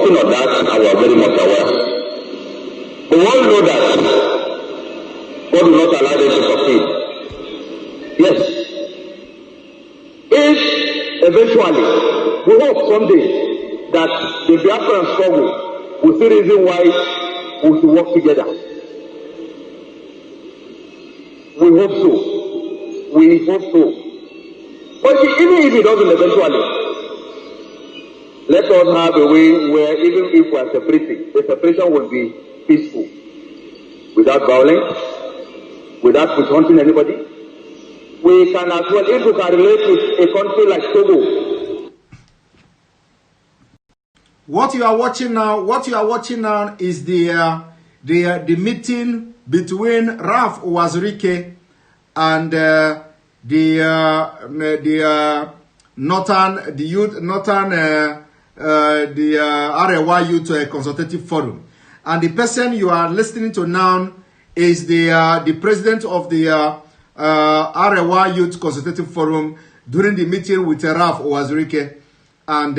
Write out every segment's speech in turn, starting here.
working on that, and we are very much aware. We all know that God will not allow them to succeed. Yes. If eventually, we hope someday that the Biafran struggle will see reason why we should work together. We hope so. We hope so. But even if it doesn't eventually, let us have a way where even if we are separating, the separation will be peaceful, without violence, without hunting anybody. We can as well, if we can relate with a country like Togo. What you are watching now is the meeting between Ralph Uwazuruike and the Arewa Youth Consultative Forum. And the person you are listening to now is the president of the Arewa Youth Consultative Forum during the meeting with Ralph Uwazuruike. And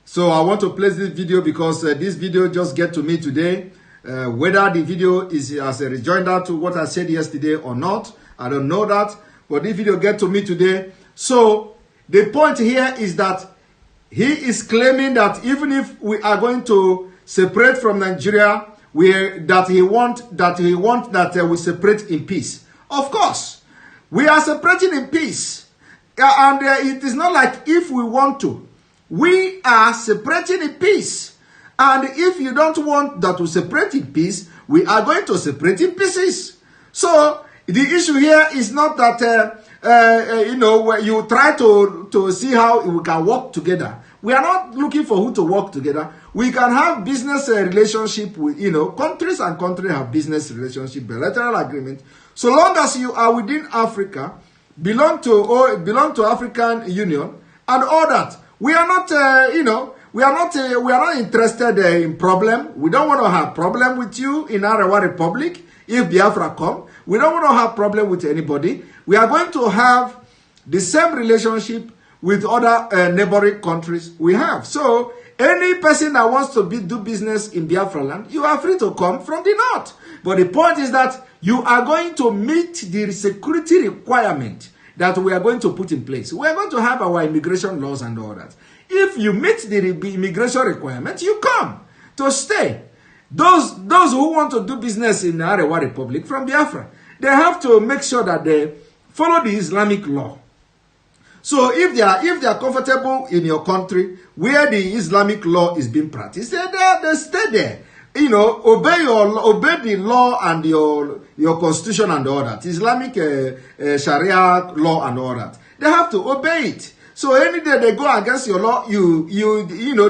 so I want to play this video because this video just get to me today. Whether the video is as a rejoinder to what I said yesterday or not, I don't know that. But this video get to me today. So the point here is that he is claiming that even if we are going to separate from Nigeria, we separate in peace. Of course, we are separating in peace, and it is not like if we want to. We are separating in peace, and if you don't want that to separate in peace, we are going to separate in pieces. So the issue here is not that where you try to see how we can work together. We are not looking for who to work together. We can have business relationship with, countries and countries have business relationship, bilateral agreement. So long as you are within Africa, belong to African Union and all that. We are not, we are not interested in problem. We don't want to have problem with you in Arewa Republic. If Biafra come, we don't want to have problem with anybody. We are going to have the same relationship with other neighboring countries we have. So any person that wants to do business in Biafra land, you are free to come from the north. But the point is that you are going to meet the security requirement that we are going to put in place. We are going to have our immigration laws and all that. If you meet the immigration requirement, you come to stay. Those who want to do business in the Arewa Republic from Biafra, they have to make sure that they follow the Islamic law. So if they are comfortable in your country where the Islamic law is being practiced, they stay there. Obey the law and your constitution and all that. Islamic Sharia law and all that. They have to obey it. So any day they go against your law, you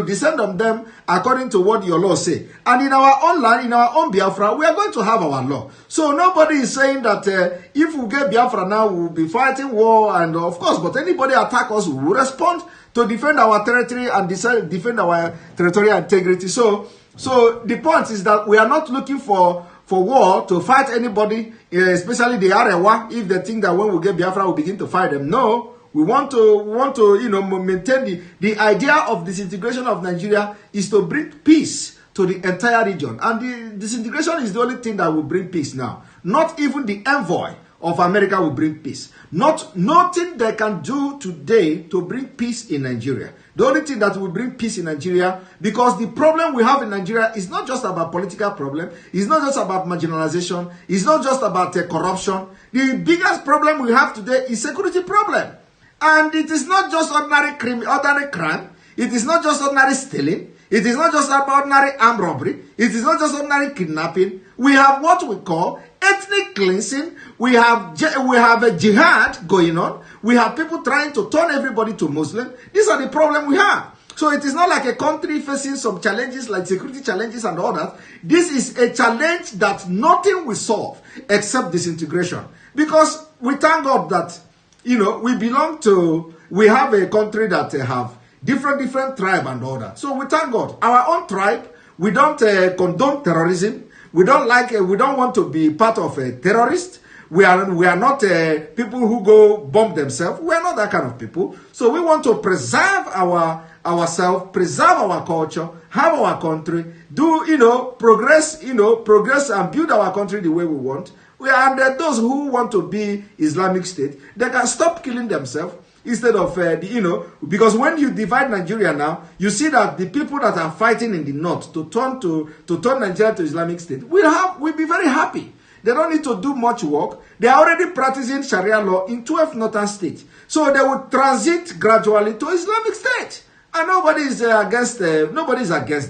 descend on them according to what your law say. And in our own land, in our own Biafra, we are going to have our law. So nobody is saying that if we get Biafra now, we will be fighting war, and of course, but anybody attack us, we will respond to defend our territory and defend our territorial integrity. So the point is that we are not looking for war to fight anybody, especially the Arewa, if they think that when we get Biafra, we'll begin to fight them. No. We want to maintain the idea of disintegration of Nigeria is to bring peace to the entire region. And the disintegration is the only thing that will bring peace now. Not even the envoy of America will bring peace. Nothing they can do today to bring peace in Nigeria. The only thing that will bring peace in Nigeria, because the problem we have in Nigeria is not just about political problem, it's not just about marginalization, it's not just about corruption. The biggest problem we have today is security problem. And it is not just ordinary crime. It is not just ordinary stealing. It is not just ordinary armed robbery. It is not just ordinary kidnapping. We have what we call ethnic cleansing. We have a jihad going on. We have people trying to turn everybody to Muslim. These are the problems we have. So it is not like a country facing some challenges like security challenges and all that. This is a challenge that nothing will solve except disintegration. Because we thank God that we have a country that have different tribe and all that. So we thank God. Our own tribe, we don't condone terrorism. We don't want to be part of a terrorist. We are not people who go bomb themselves. We are not that kind of people. So we want to preserve our ourselves, preserve our culture, have our country, do, progress and build our country the way we want. And those who want to be Islamic State, they can stop killing themselves instead of, because when you divide Nigeria now, you see that the people that are fighting in the north to turn Nigeria to Islamic State will be very happy. They don't need to do much work. They are already practicing Sharia law in 12 northern states. So they will transit gradually to Islamic State. And nobody is against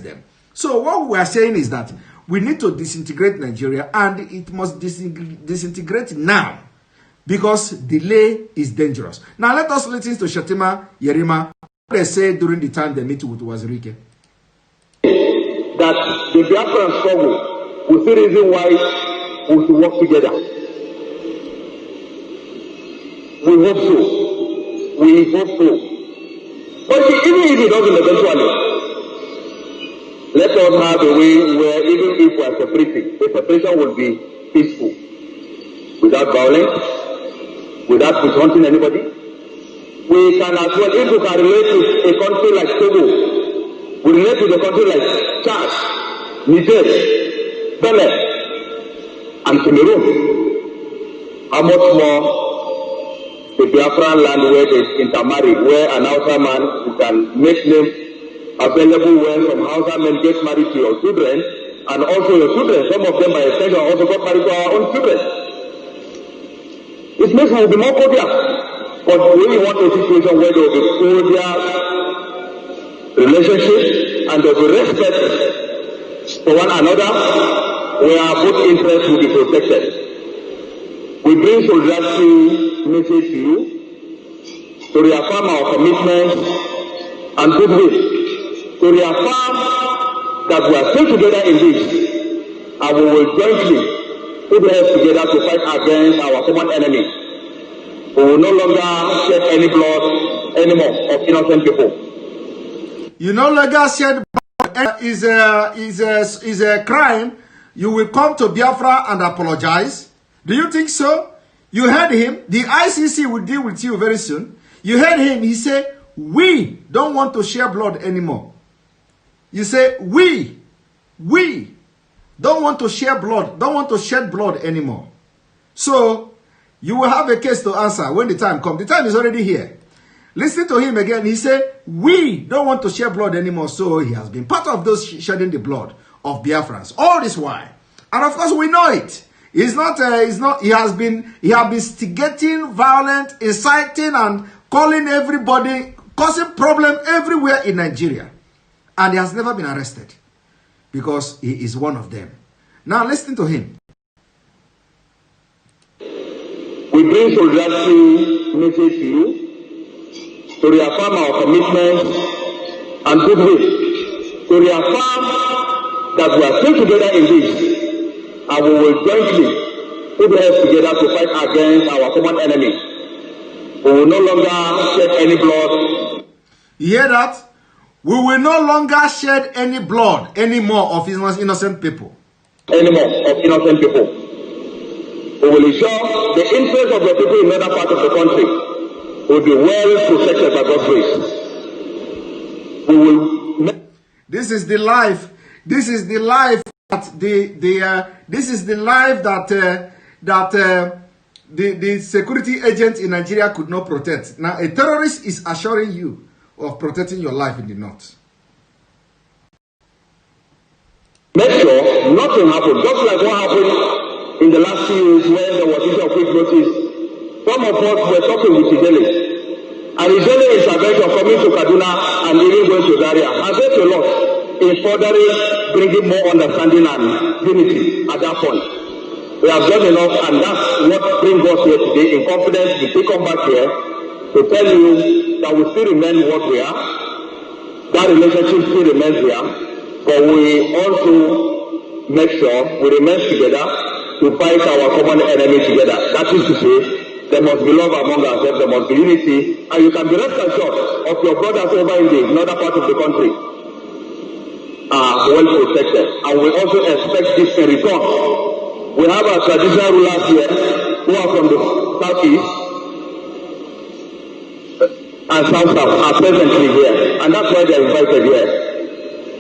them. So what we are saying is that we need to disintegrate Nigeria, and it must disintegrate now, because delay is dangerous. Now let us listen to Shatima Yerima, what they say during the time they meet with Uwazuruike. That the Biafran struggle will see reason why we should work together. We hope so. We hope so. But even if it doesn't eventually, let us have a way where even if we are separating, the separation will be peaceful, without violence, without hunting anybody. We can as well, if we can relate to a country like Togo, we relate to the country like Chad, Niger, Benin, and Cameroon. How much more the Biafran land where they intermarry, where an outer man who can make name available where some Hausa men get married to your children, and also your children, some of them by extension also got married to our own children. It makes us be more cordial. But we want a situation where there will be cordial relationship and there will be respect for one another, where both interests will be protected. We bring solidarity message to you to reaffirm our commitment and goodwill, to reaffirm that we are still together in this, and we will jointly put heads together to fight against our common enemy. We will no longer shed any blood anymore of innocent people. You no longer shed blood is a crime. You will come to Biafra and apologize. Do you think so? You heard him. The ICC will deal with you very soon. You heard him. He said, we don't want to share blood anymore. You say, we don't want to share blood, don't want to shed blood anymore. So, you will have a case to answer when the time comes. The time is already here. Listen to him again. He said, we don't want to share blood anymore. So, he has been part of those shedding the blood of Biafrans all this while. And of course, we know it. He has been instigating violence, inciting and calling everybody, causing problem everywhere in Nigeria. And he has never been arrested because he is one of them. Now listen to him. We bring solidarity message to you to reaffirm our commitment and goodwill, to reaffirm that we are still together in this, and we will jointly put heads together to fight against our common enemy. We will no longer shed any blood. You hear that? We will no longer shed any blood anymore of innocent people. Anymore of innocent people. We will ensure the interest of the people in other parts of the country will be well protected by God's grace. We will. This is the life. This is the life that this is the life that the security agents in Nigeria could not protect. Now a terrorist is assuring you of protecting your life in the north. Make sure nothing happened, just like what happened in the last few years when there was issue of quick notice. Some of us were talking with Ijele, and Ijele intervention coming to Kaduna and even going to Zaria has helped a lot in furthering bringing more understanding and unity at that point. We have done enough, and that's what brings us here today in confidence. We come back here to tell you that we still remain what we are. That relationship still remains here. But we also make sure we remain together to fight our common enemy together. That is to say, there must be love among ourselves, there must be unity, and you can be rest assured of your brothers over in other parts of the country are well protected. And we also expect this in return. We have our traditional rulers here who are from the southeast, and and South are presently here, and that's why they are invited here.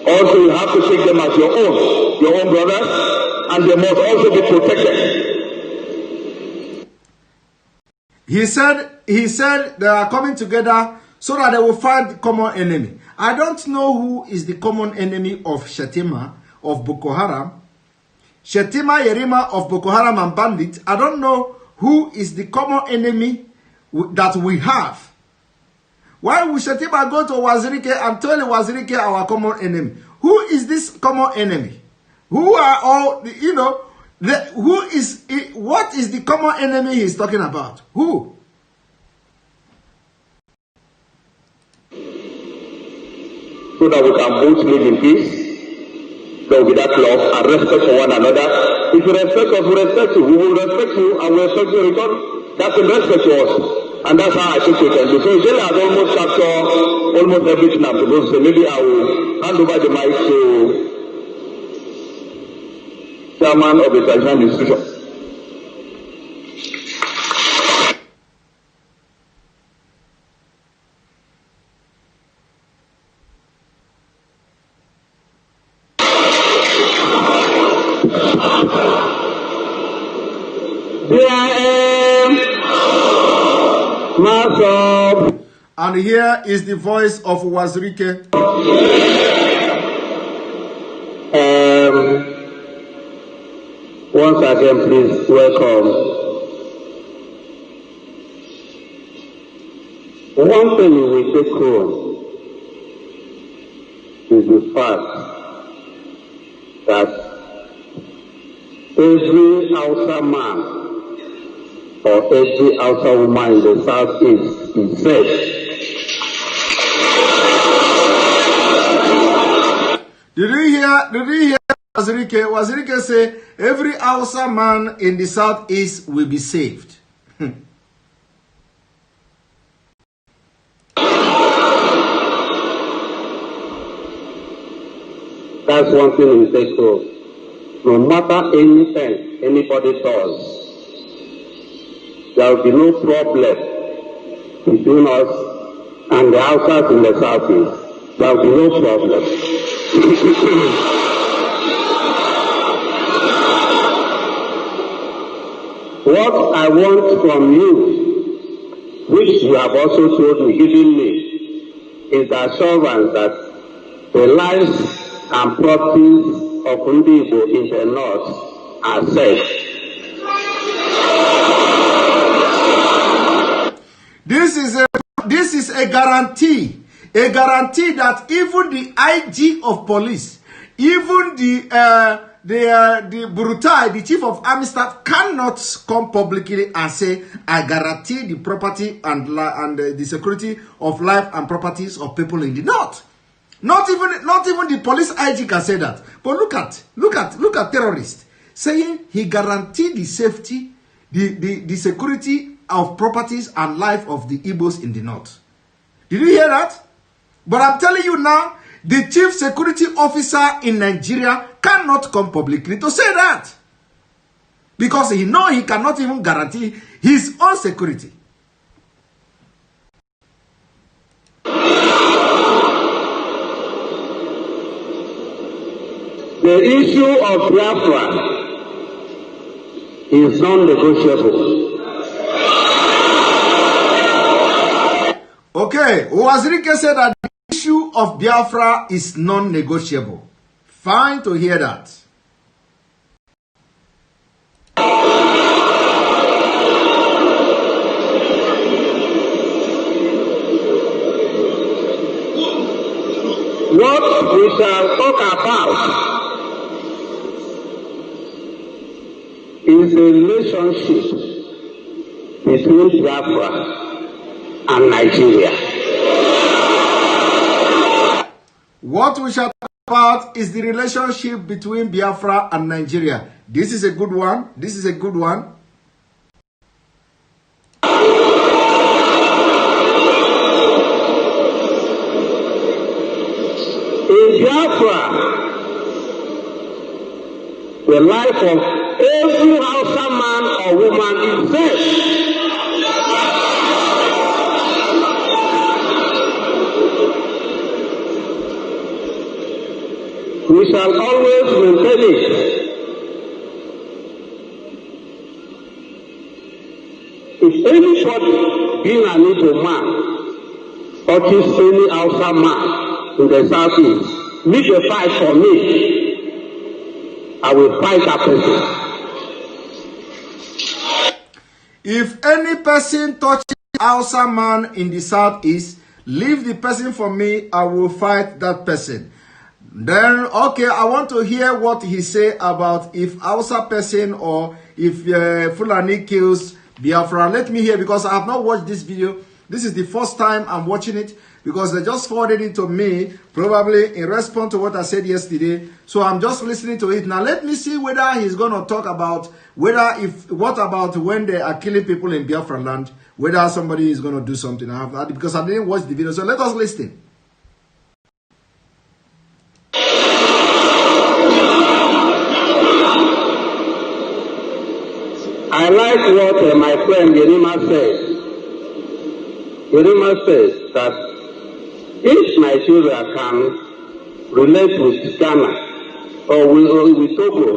Also, you have to take them as your own brothers, and they must also be protected. He said they are coming together so that they will find common enemy. I don't know who is the common enemy of Shetima, of Boko Haram. Shetima Yerima of Boko Haram and bandits. I don't know who is the common enemy that we have. Why would Shetima go to Uwazuruike and tell Uwazuruike our common enemy? Who is this common enemy? Who are all, you know, what is the common enemy he's talking about? Who? So that we can both live in peace. There will be that love and respect for one another. If you respect us, we respect you. We will respect you and we respect you in return. That's in respect to us. And that's how I think we can do. So Israel has almost captured almost everything I'm supposed to say. Maybe I will hand over the mic to chairman of the traditional institution. And here is the voice of Uwazuruike. Once again, please welcome. One thing we take home is the fact that every Hausa man or every Hausa woman in the southeast is safe. Did you hear Uwazuruike? Uwazuruike say every Hausa man in the southeast will be saved. That's one thing we take home. No matter anything anybody does, there will be no problem between us and the Hausas in the southeast. There will be no problem. What I want from you, which you have also told me, given me, is the assurance that the lives and properties of Ndibo in the north are safe. This is a guarantee that even the IG of police, even the Brutai, the chief of army staff, cannot come publicly and say, I guarantee the property and the security of life and properties of people in the north. Not even the police IG can say that. But look at terrorists saying he guaranteed the safety, the security of properties and life of the Igbos in the north. Did you hear that? But I'm telling you now, the chief security officer in Nigeria cannot come publicly to say that. Because he knows he cannot even guarantee his own security. The issue of Biafra is non-negotiable. Okay, Uwazuruike said that the issue of Biafra is non-negotiable. Fine to hear that. What we shall talk about is the relationship between Biafra and Nigeria. What we shall talk about is the relationship between Biafra and Nigeria. This is a good one. This is a good one. In Biafra, the life of every Hausa man or woman is safe. If anybody, being an Igbo man, touches any outside man in the southeast, make a fight for me, I will fight that person. If any person touches outside man in the southeast, leave the person for me, I will fight that person. Then, okay, I want to hear what he say about if Hausa person or if Fulani kills Biafra. Let me hear, because I have not watched this video. This is the first time I'm watching it, because they just forwarded it to me, probably in response to what I said yesterday. So I'm just listening to it. Now let me see whether he's going to talk about what about when they are killing people in Biafra land, whether somebody is going to do something after that, because I didn't watch the video. So let us listen. I like what my friend Yerima said. Yerima says that if Nigeria can relate with Ghana or with Togo,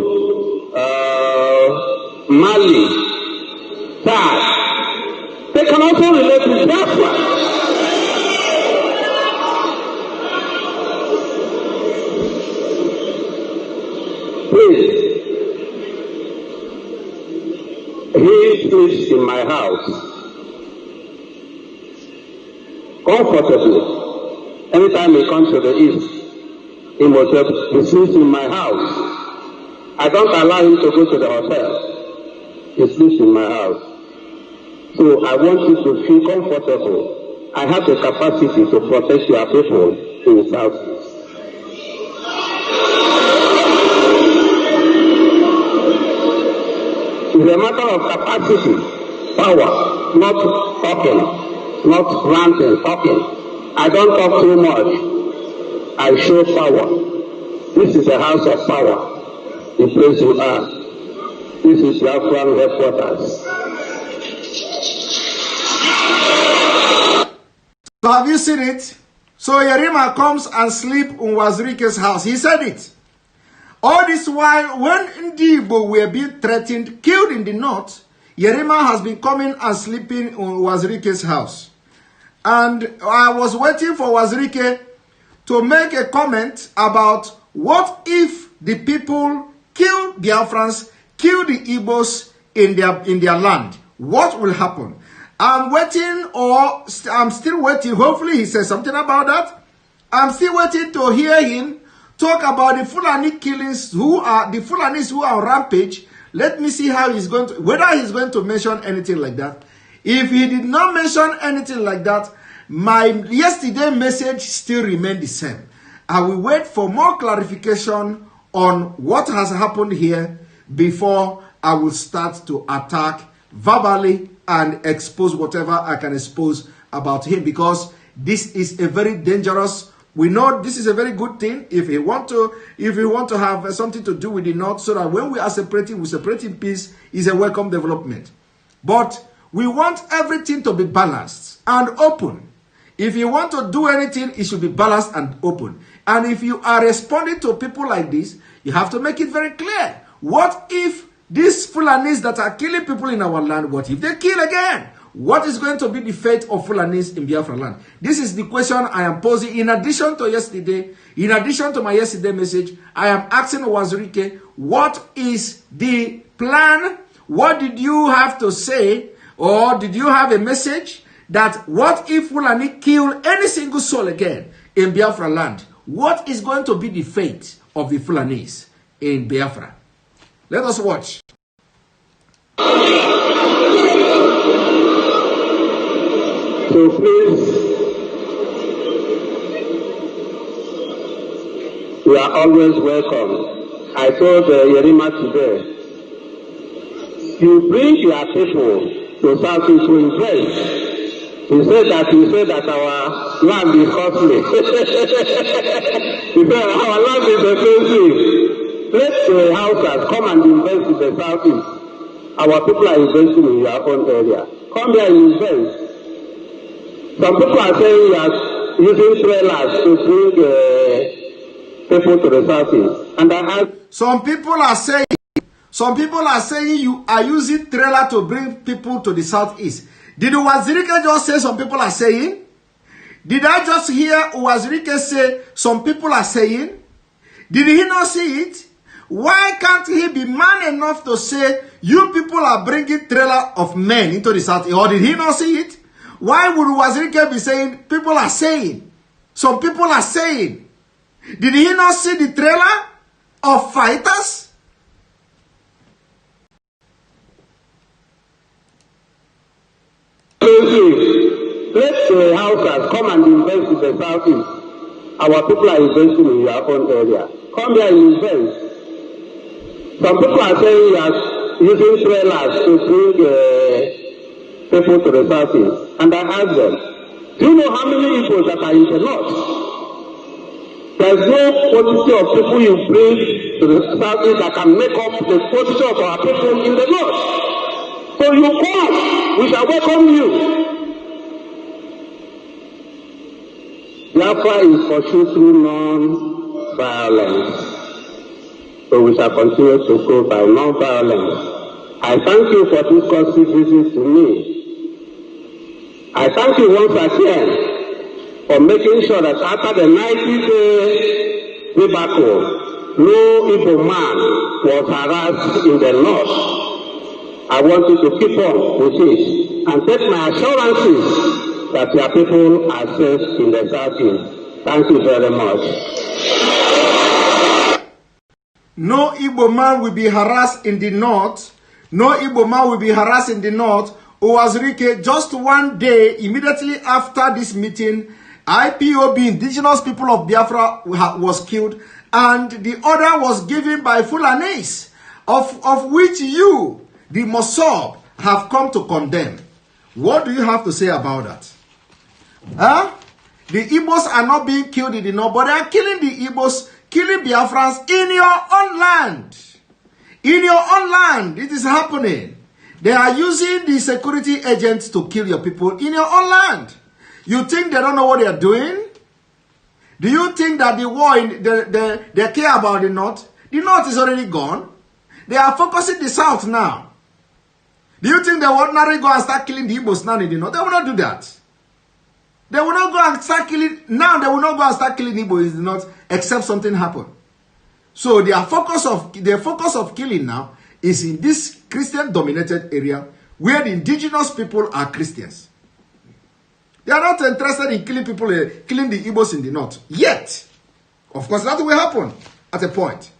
Mali, Chad, they can also relate with Biafra. Please. He sleeps in my house comfortably. Anytime he comes to the east, he sleeps in my house. I don't allow him to go to the hotel. He sleeps in my house. So I want you to feel comfortable. I have the capacity to protect your people in the southeast. It's a matter of capacity, power, not talking, not ranting, talking. I don't talk too much. I show power. This is a house of power. The place you are. This is your Afghan headquarters. So have you seen it? So Yerima comes and sleep in Uwazuruike's house. He said it. All this while, when Igbo were being threatened, killed in the north, Yerima has been coming and sleeping in Uwazuruike's house. And I was waiting for Uwazuruike to make a comment about what if the people kill Biafrans, kill the Igbos in their land. What will happen? I'm waiting, or I'm still waiting. Hopefully he says something about that. I'm still waiting to hear him talk about the Fulani killings, the Fulanis who are on rampage. Let me see how he's going to, whether he's going to mention anything like that. If he did not mention anything like that, my yesterday message still remained the same. I will wait for more clarification on what has happened here before I will start to attack verbally and expose whatever I can expose about him, because this is a very dangerous. We know this is a very good thing if we want to have something to do with the North, so that when we are separating, we separate in peace, is a welcome development. But we want everything to be balanced and open. If you want to do anything, it should be balanced and open. And if you are responding to people like this, you have to make it very clear. What if these Fulanis that are killing people in our land, what if they kill again? What is going to be the fate of Fulanis in Biafra land? This is the question I am posing. In addition to yesterday, in addition to my yesterday message, I am asking Uwazuruike, what is the plan? What did you have to say? Or did you have a message that what if Fulani kill any single soul again in Biafra land? What is going to be the fate of the Fulanis in Biafra? Let us watch. So please, you are always welcome. I told Yerima today, you bring your people to Southeast to invest. He said that our land is costly. He said our land is expensive. Let the houses come and invest in the Southeast. Our people are investing in your own area. Come here and invest. Some people are saying we are using trailers to bring people to the Southeast. And I ask, some people are saying Some people are saying you are using trailer to bring people to the southeast. Did Uwazuruike just say some people are saying? Did I just hear Uwazuruike say some people are saying? Did he not see it? Why can't he be man enough to say you people are bringing trailer of men into the southeast? Or did he not see it? Why would Uwazuruike be saying people are saying? Some people are saying. Did he not see the trailer of fighters? Let the houses come and invest in the southeast. Our people are investing in your own area. Come here and invest. Some people are saying you are using trailers to bring people to the southeast. And I ask them, do you know how many people that are in the north? There is no quantity of people you bring to the southeast that can make up the quantity of our people in the north. So you come, we shall welcome you. Biafra is pursued through non-violence. So we shall continue to go by non-violence. I thank you for this courtesy visit to me. I thank you once again for making sure that after the 90-day debacle, no Igbo man was harassed in the north. I want you to keep on with it and take my assurances that your people are safe in the southeast. Thank you very much. No Igbo man will be harassed in the north. No Igbo man will be harassed in the north. Uwazuruike, just one day, immediately after this meeting, IPOB, Indigenous People of Biafra, was killed, and the order was given by Fulanis, of which you, the Mossab, have come to condemn. What do you have to say about that? Huh? The Igbos are not being killed in the north, but they are killing the Igbos, killing Biafrans in your own land. In your own land, it is happening. They are using the security agents to kill your people in your own land. You think they don't know what they are doing? Do you think that the war, they care about the north? The north is already gone. They are focusing the south now. Do you think they will ordinarily go and start killing the Igbos now in the north? They will not do that. They will not go and start killing, now they will not go and start killing Igbos in the north except something happen. So their focus of killing now is in this Christian-dominated area where the indigenous people are Christians. They are not interested in killing people, killing the Igbos in the north. Yet, of course, that will happen at a point.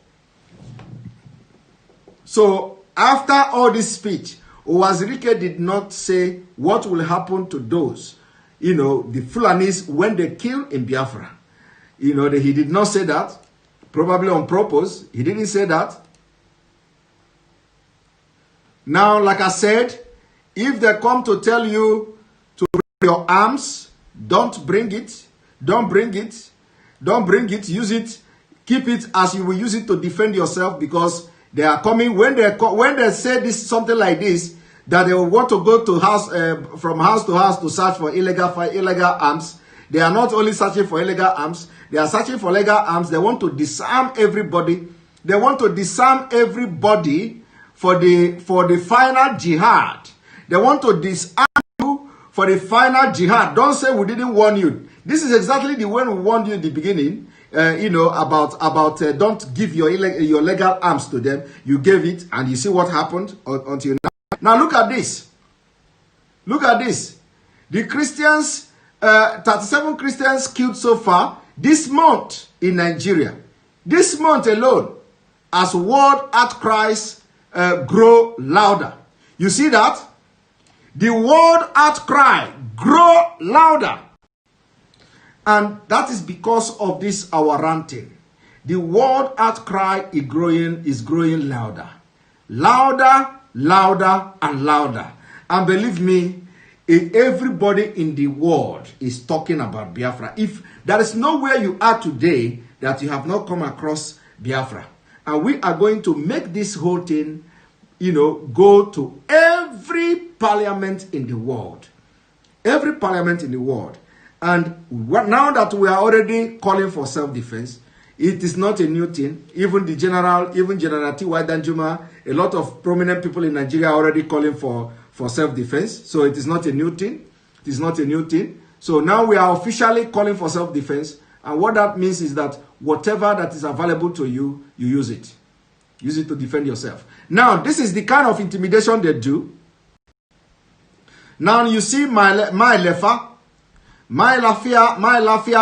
So, after all this speech, Uwazuruike did not say what will happen to those, the Fulanis when they kill in Biafra. He did not say that. Probably on purpose. He didn't say that. Now, like I said, if they come to tell you to bring your arms, don't bring it. Don't bring it. Don't bring it. Use it. Keep it as you will use it to defend yourself, because they are coming when they say this something like this, that they will want to go to from house to house to search for illegal arms. They are not only searching for illegal arms, they are searching for legal arms. They want to disarm everybody. They want to disarm everybody for the final jihad. They want to disarm you for the final jihad. Don't say we didn't warn you. This is exactly the way we warned you in the beginning. About don't give your legal arms to them. You gave it, and you see what happened until now. Now look at this. Look at this. The Christians, 37 Christians killed so far this month in Nigeria. This month alone, as world outcries grow louder. You see that? The world outcry grow louder. And that is because of this our ranting. The world outcry is growing louder. Louder, louder, and louder. And believe me, everybody in the world is talking about Biafra. If there is nowhere you are today that you have not come across Biafra. And we are going to make this whole thing, go to every parliament in the world. Every parliament in the world. And now that we are already calling for self-defense, it is not a new thing. Even General T.Y. Danjuma a lot of prominent people in Nigeria are already calling for self-defense. So it is not a new thing. It is not a new thing. So now we are officially calling for self-defense. And what that means is that whatever that is available to you, you use it. Use it to defend yourself. Now, this is the kind of intimidation they do. Now, you see my Lafia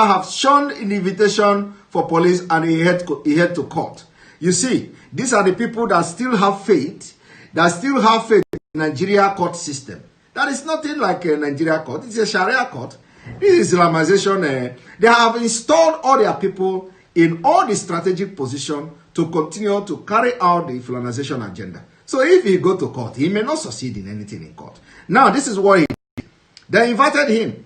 have shown an invitation for police and he head to court. You see, these are the people that still have faith, in the Nigeria court system. That is nothing like a Nigeria court. It's a Sharia court. This is Islamization. They have installed all their people in all the strategic position to continue to carry out the Fulanization agenda. So if he go to court, he may not succeed in anything in court. Now, this is what he did. They invited him.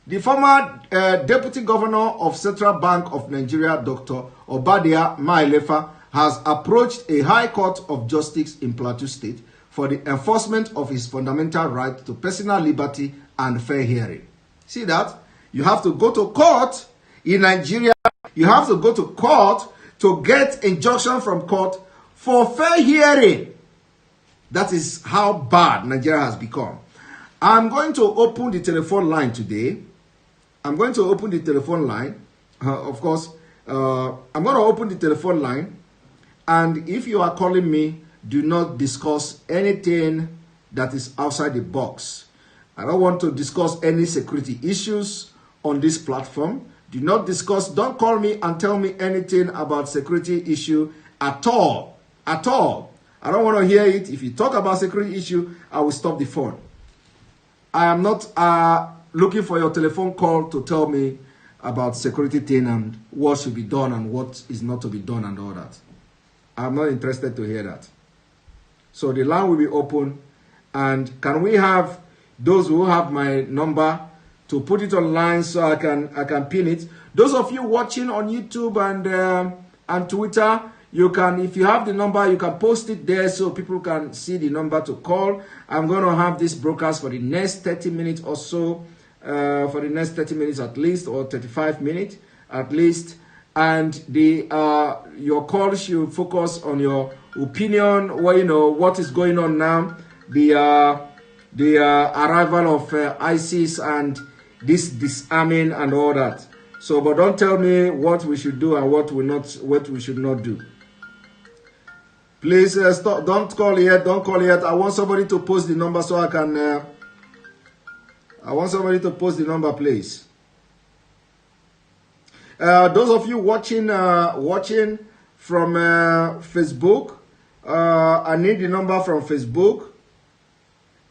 The former Deputy Governor of Central Bank of Nigeria, Dr. Obadia Mailefa, has approached a High Court of Justice in Plateau State for the enforcement of his fundamental right to personal liberty and fair hearing. See that? You have to go to court in Nigeria. You have to go to court to get injunction from court for fair hearing. That is how bad Nigeria has become. I'm going to open the telephone line today. I'm going to open the telephone line. Of course, I'm going to open the telephone line. And if you are calling me, do not discuss anything that is outside the box. I don't want to discuss any security issues on this platform. Don't call me and tell me anything about security issue at all. At all. I don't want to hear it. If you talk about security issue, I will stop the phone. I am not looking for your telephone call to tell me about security thing and what should be done and what is not to be done and all that. I'm not interested to hear that. So the line will be open. And can we have those who have my number to put it online so I can pin it? Those of you watching on YouTube and Twitter, you can, if you have the number, you can post it there so people can see the number to call. I'm going to have this broadcast for the next 30 minutes or so, for the next 30 minutes at least, or 35 minutes at least. And your call should focus on your opinion, what is going on now, the arrival of ISIS and this disarming and all that. So, but don't tell me what we should do and what we should not do. Please stop. Don't call yet. Don't call yet. I want somebody to post the number so I can. I want somebody to post the number, please. Those of you watching from Facebook, I need the number from Facebook.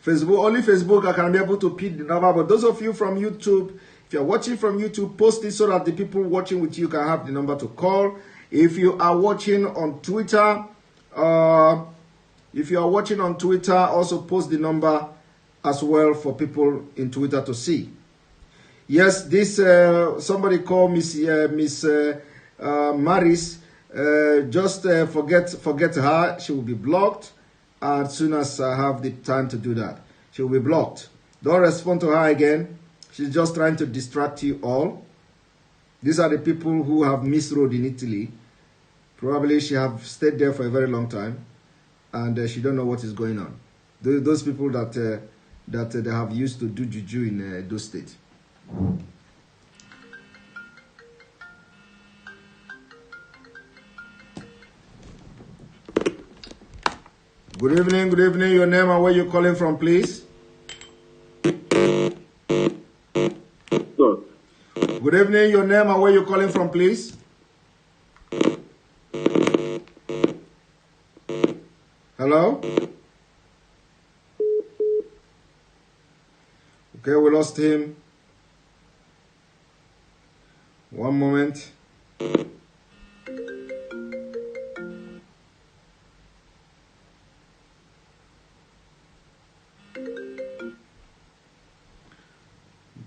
Only Facebook I can be able to pin the number. But those of you from YouTube, if you're watching from YouTube, post it so that the people watching with you can have the number to call. If you are watching on Twitter, also post the number as well for people in Twitter to see. Yes, this somebody called Miss Maris. Just forget her. She will be blocked as soon as I have the time to do that. She will be blocked. Don't respond to her again. She's just trying to distract you all. These are the people who have missed road in Italy. Probably she have stayed there for a very long time, and she don't know what is going on. Those people that they have used to do juju in those states. Good evening, your name and where you're calling from, please. Sure. Good evening, your name and where you're calling from, please. Hello? Okay, we lost him. One moment.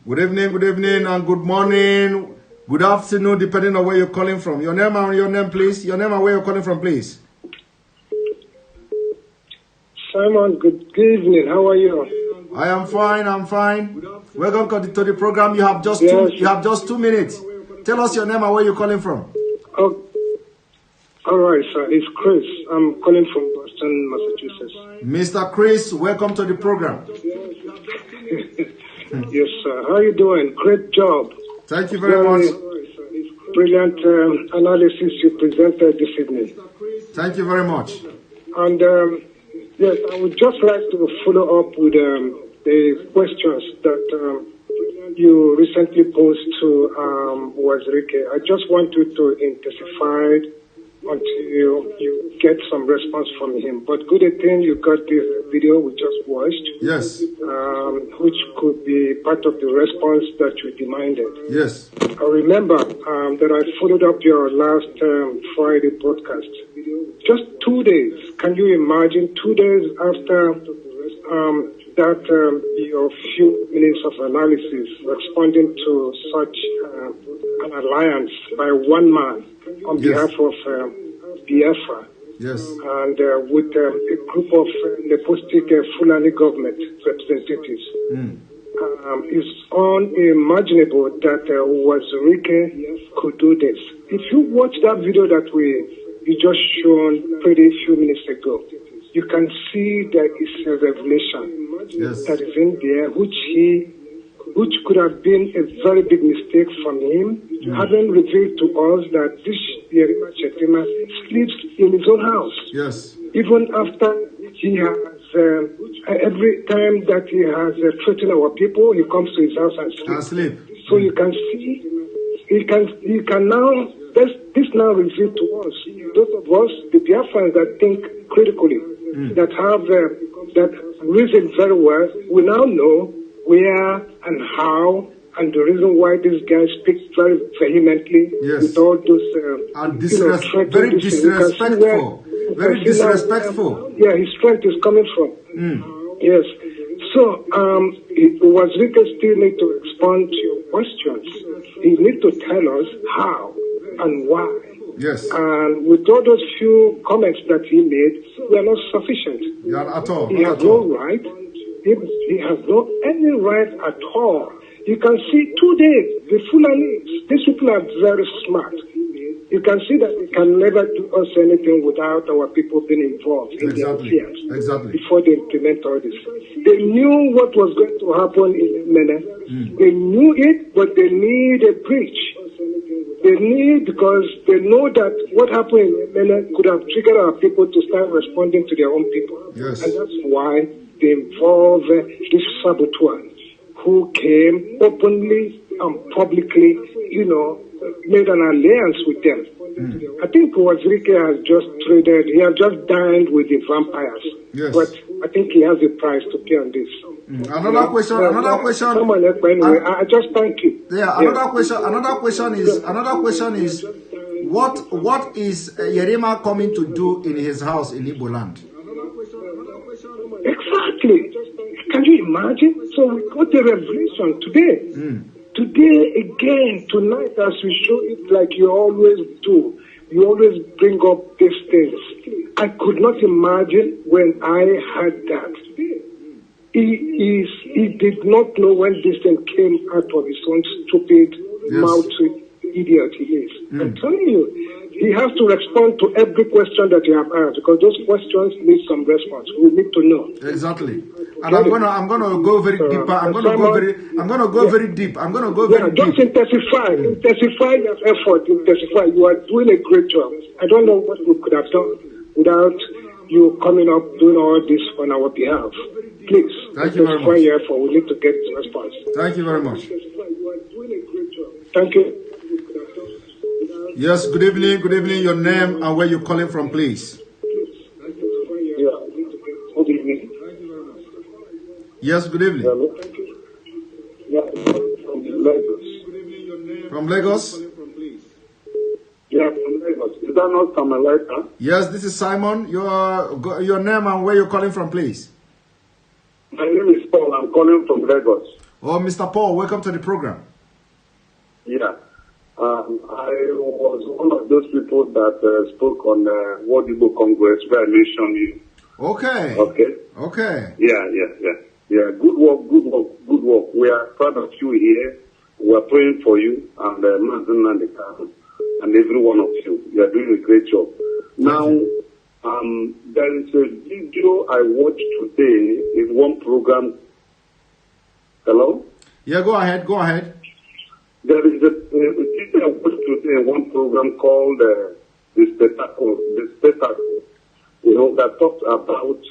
Good evening, and good morning, good afternoon, depending on where you're calling from. Your name and your name, please. Your name and where you're calling from, please. Simon, good evening. How are you? I am fine. I'm fine. Welcome to the program. You have just 2 minutes. Tell us your name and where you're calling from. All right, sir. It's Chris. I'm calling from Boston, Massachusetts. Mr. Chris, welcome to the program. Yes, sir. How are you doing? Great job. Thank you very much. Brilliant analysis you presented this evening. Thank you very much. And yes, I would just like to follow up with the questions that you recently posed to Uwazuruike. I just want you to intensify until you get some response from him. But good thing you got this video we just watched. Yes. Which could be part of the response that you demanded. Yes. I remember that I followed up your last Friday podcast. Just 2 days. Can you imagine 2 days after that your few minutes of analysis responding to such an alliance by one man on behalf of Biafra? Yes. And with a group of nepotistic Fulani government representatives. It's unimaginable that Uwazuruike could do this. If you watch that video that you just shown pretty few minutes ago, you can see that it's a revelation that is in there, which could have been a very big mistake from him, having revealed to us that this Yerima Chetima sleeps in his own house. Yes. Even after he has, every time that he has threatened our people, he comes to his house and sleeps. So you can see, he can now, this now reveal to us, those of us, the Biafrans that think critically, that have, that reason very well, we now know where and how, and the reason why this guy speaks very vehemently with all those and very disrespectful. Very disrespectful. Yeah, his strength is coming from. Yes. So, Uwazuruike still need to respond to your questions. He needs to tell us how and why. Yes. And with all those few comments that he made, they are not sufficient. Yeah, at all. He has no right. He has no any right at all. You can see today, the Fulanis, these people are very smart. You can see that they can never do us anything without our people being involved in their affairs. Exactly. Before they implement all this. They knew what was going to happen in Mene. They knew it, but they need a breach. They need, because they know that what happened in Mene could have triggered our people to start responding to their own people. Yes. And that's why they involve this saboteur who came openly and publicly, made an alliance with them. I think Uwazuruike has he has just dined with the vampires. Yes. But I think he has a price to pay on this. Another question. Anyway, I just thank you. Yeah, another question is what is Yerima coming to do in his house in Igbo land? Exactly. Can you imagine? So we got a revelation today. Today, again, tonight, as we show it like you always do, you always bring up these things. I could not imagine when I heard that. He did not know when this thing came out of his own stupid mouth, idiot he is. I'm telling you, he has to respond to every question that you have asked, because those questions need some response. We need to know. Exactly. And I'm gonna go very deeper. I'm gonna go very deep. Just intensify your effort. Intensify. You are doing a great job. I don't know what we could have done without you coming up doing all this on our behalf. Please. Thank you very much. Your effort. We need to get the response. Thank you very much. Thank you. Yes, good evening. Good evening. Your name and where you're calling from, please. Yeah. Good evening. Yes, good evening. Hello. Yeah, from Lagos. From Lagos? Yeah, from Lagos. Is that not Samuel? Yes, this is Simon. Your name and where you're calling from, please. My name is Paul. I'm calling from Lagos. Oh, Mr. Paul, welcome to the program. Yeah. I was one of those people that spoke on World Igbo Congress where I mentioned you. Okay. Okay. Yeah. Good work. We are proud of you here. We are praying for you and Mazin and the and every one of you. You are doing a great job. Now, there is a video I watched today in one program. Hello? Yeah, go ahead. There is a video I watched today in one program called The Spectacle, that talks about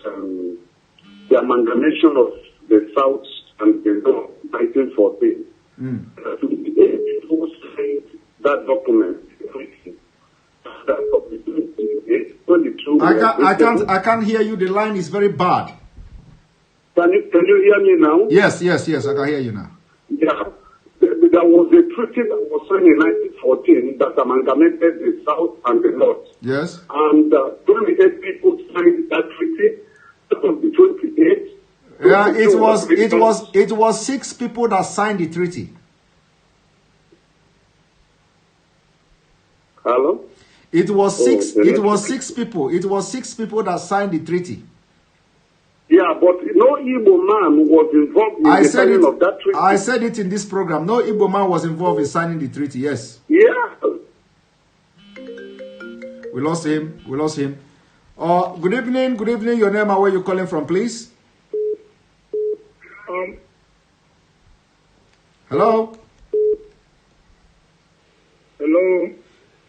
the amalgamation of the South and the North, 1914. People signed that document. I can't hear you. The line is very bad. Can you hear me now? Yes, I can hear you now. Yeah. There was a treaty that was signed in 1914 that amalgamated the South and the North. Yes. And 28 people signed that treaty. That was the 28. Yeah, it was 6 people that signed the treaty. Hello? It was 6 people. It was 6 people that signed the treaty. Yeah, but no Igbo man was involved in the signing of that treaty. I said it in this program. No Igbo man was involved in signing the treaty, yes. Yeah. We lost him. Good evening. Your name and where you calling from, please? Hello? Hello?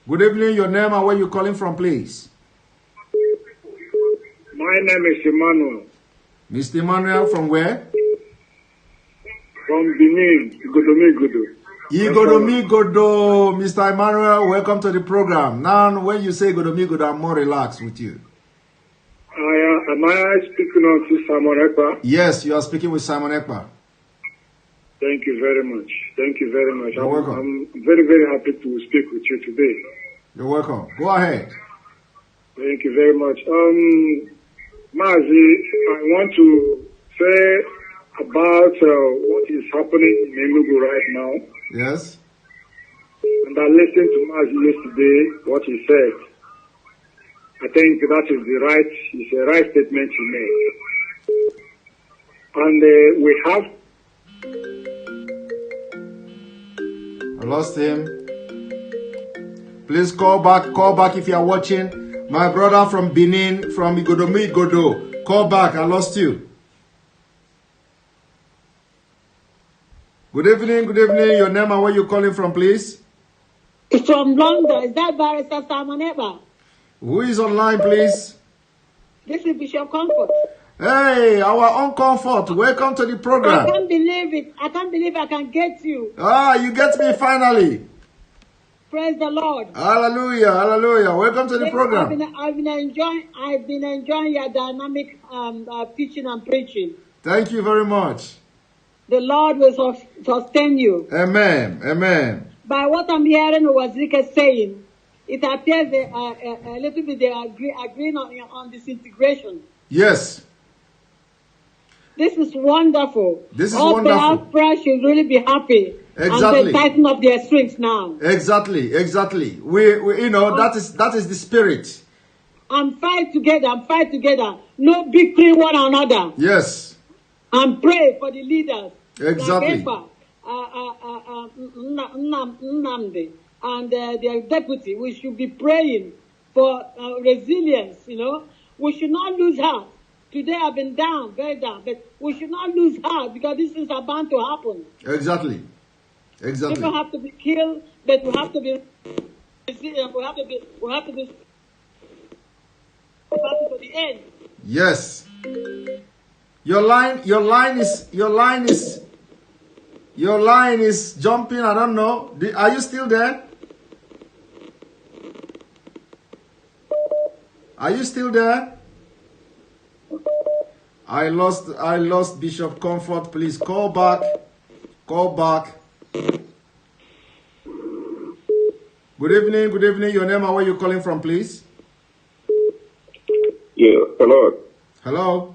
Good evening. Your name and where you calling from, please? My name is Emmanuel. Mr. Emmanuel, from where? From Benin, Igodomigodo. Mr. Emmanuel, welcome to the program. Now, when you say Igodomigodo, I'm more relaxed with you. Am I speaking on to Simon Ekpa? Yes, you are speaking with Simon Ekpa. Thank you very much. You're welcome. I'm very, very happy to speak with you today. You're welcome. Go ahead. Thank you very much. Mazi, I want to say about what is happening in Enugu right now. Yes. And I listened to Mazi yesterday, what he said. I think that is the right statement he made. And we have... I lost him. Please call back if you are watching. My brother from Benin, from Igodomigodo. Call back, I lost you. Good evening. Your name and where you calling from, please? From London. Is that Barrister Simon Ekpa? Who is online, please? This is Bishop Comfort. Hey, our own Comfort. Welcome to the program. I can't believe it. I can't believe I can get you. You get me finally. Praise the Lord. Hallelujah. Welcome to the program. I've been enjoying your dynamic teaching and preaching. Thank you very much. The Lord will sustain you. Amen. By what I'm hearing Uwazuruike saying, it appears a little bit they are agreeing on disintegration. Yes. This is wonderful. Wonderful. Biafra should really be happy. Exactly. And they tighten up their strings now. Exactly. We that is the spirit. And fight together. No victory one another. Yes. And pray for the leaders. Exactly. Like Nnamdi and their deputy. We should be praying for resilience, We should not lose heart. Today I've been down, very down, but we should not lose heart because these things are bound to happen. Exactly. People have to be killed, but we have to be resilient. We have to be to the end. Yes. Your line is jumping. I don't know. Are you still there? Are you still there? I lost Bishop Comfort. Please call back. Good evening. Your name and where you calling from, please? Yeah, hello. Hello,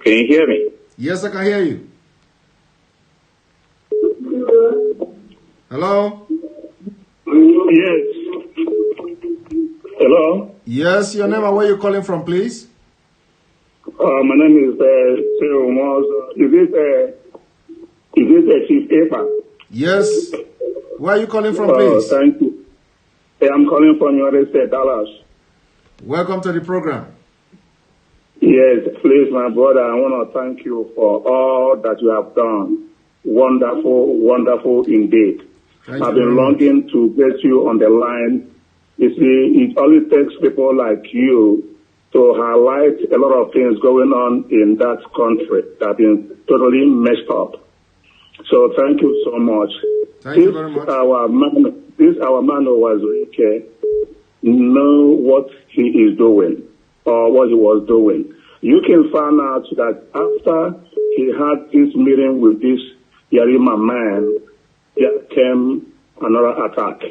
Can you hear me? Yes, I can hear you. Hello? Yes. Hello? Yes, your name and where you calling from, please? My name is Cyril Moss. Is it Chief Eva? Yes. Where are you calling from, please? Thank you. Hey, I'm calling from United States, Dallas. Welcome to the program. Yes, please, my brother, I want to thank you for all that you have done. Wonderful, wonderful indeed. I've been longing to get you on the line. You see, it only takes people like you to highlight a lot of things going on in that country that have been totally messed up. So thank you so much. Thank you very much. This our man Uwazuruike know what he is doing or what he was doing. You can find out that after he had this meeting with this Yarima man, there came another attack.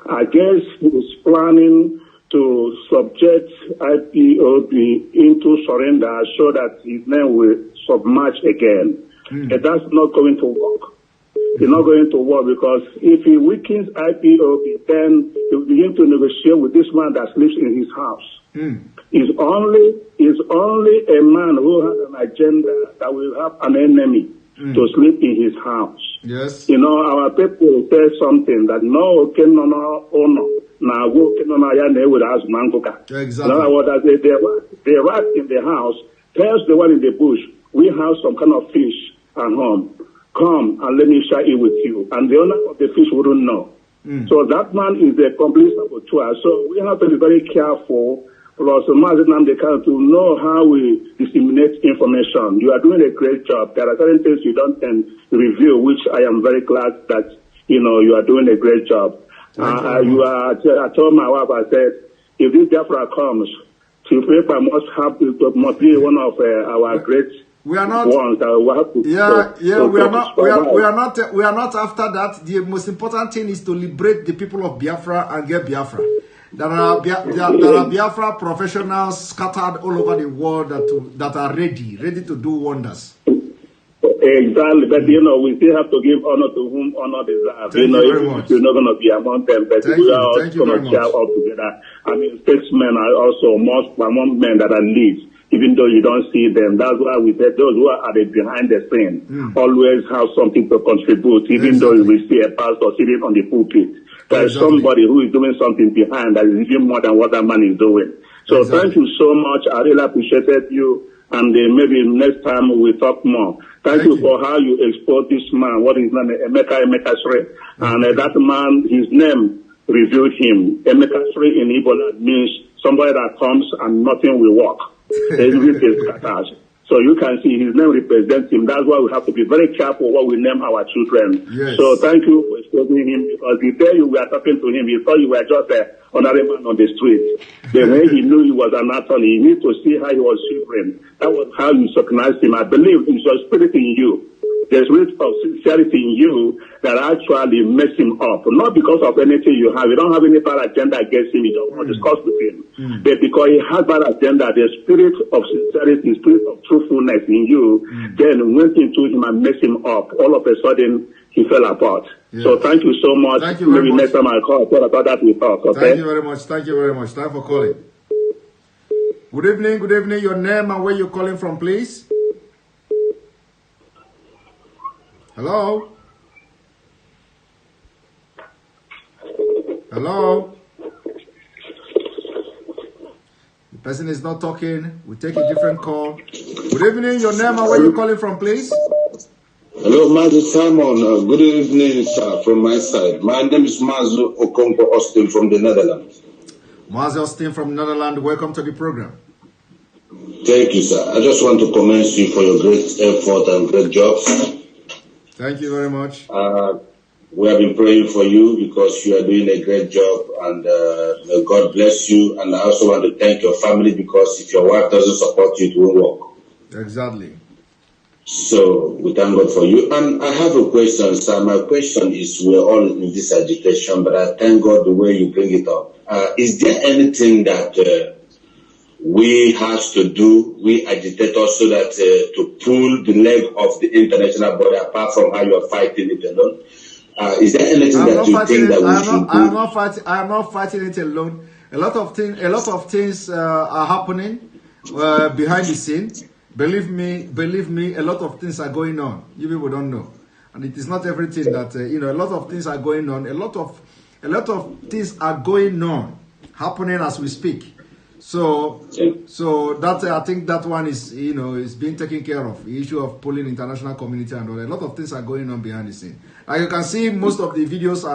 I guess he was planning to subject IPOB into surrender so that his name will submerge again. And that's not going to work. It's not going to work because if he weakens IPOB, then he will begin to negotiate with this man that sleeps in his house. Is only a man who has an agenda that will have an enemy to sleep in his house. Yes. You know, our people say something that no can no honor. Now go can no ya ne with us mangoka. Exactly. In other words, the rat in the house tells the one in the bush, we have some kind of fish at home. Come and let me share it with you. And the owner of the fish wouldn't know. So that man is a complete saboteur. So we have to be very careful plus to know how we disseminate information. You are doing a great job. There are certain things you don't review, which I am very glad that, you know, you are doing a great job. I told my wife, I said, if this Biafra comes, Chief-Paper must be one of our great we are not ones that we have to we are not after that. The most important thing is to liberate the people of Biafra and get Biafra. There are Biafra professionals scattered all over the world that are ready to do wonders. Exactly, but you know, we still have to give honor to whom honor deserves. You know, you're not going to be among them, but we are all going to share all together. I mean, statesmen are also most among men that are leads, even though you don't see them. That's why we said those who are behind the scene always have something to contribute, even though you will see a pastor sitting on the pulpit. There is somebody who is doing something behind that is even more than what that man is doing. So thank you so much. I really appreciated you. And maybe next time we'll talk more. Thank you for how you expose this man. What is his name? Emeka Sri. And that man, his name revealed him. Emeka Sri in Igbo means somebody that comes and nothing will work. So you can see his name represents him. That's why we have to be very careful what we name our children. Yes. So thank you for exposing him, because the day you were talking to him, he thought you were just an ordinary man on the street. The way he knew he was an attorney, he needed to see how he was shivering. That was how you recognized him. I believe it's your spirit in you. There's spirit of sincerity in you that actually makes him up. Not because of anything you have. You don't have any bad agenda against him. You don't want to discuss with him. But because he has bad agenda, the spirit of sincerity, the spirit of truthfulness in you, then went into him and messed him up. All of a sudden, he fell apart. Yes. So thank you so much. Thank you very much. Next time I call, talk about that we talk. Okay? Thank you very much. Thank you very much. Time for calling. Good evening. Good evening. Your name and where you're calling from, please. Hello? Hello? The person is not talking. We take a different call. Good evening. Your name and where you calling from, please. Hello, Mazu Simon. Good evening, sir, from my side. My name is Mazu Okonkwo Austin from the Netherlands. Mazu Austin from Netherlands. Welcome to the program. Thank you, sir. I just want to commend you for your great effort and great jobs. Thank you very much. We have been praying for you because you are doing a great job, and may God bless you. And I also want to thank your family, because if your wife doesn't support you, it won't work. Exactly. So we thank God for you. And I have a question, sir. My question is, we're all in this agitation, but I thank God the way you bring it up. Is there anything that we have to do, we agitators, so that to pull the leg of the international body, apart from how you are fighting it alone? Is there anything that you think that we should do? I am not fighting it alone. A lot of things are happening behind the scene. Believe me, a lot of things are going on. You people don't know. And it is not everything that, a lot of things are going on. A lot of things are going on, happening as we speak. So that I think that one is is being taken care of. The issue of pulling international community and all. A lot of things are going on behind the scene. Like you can see, most of the videos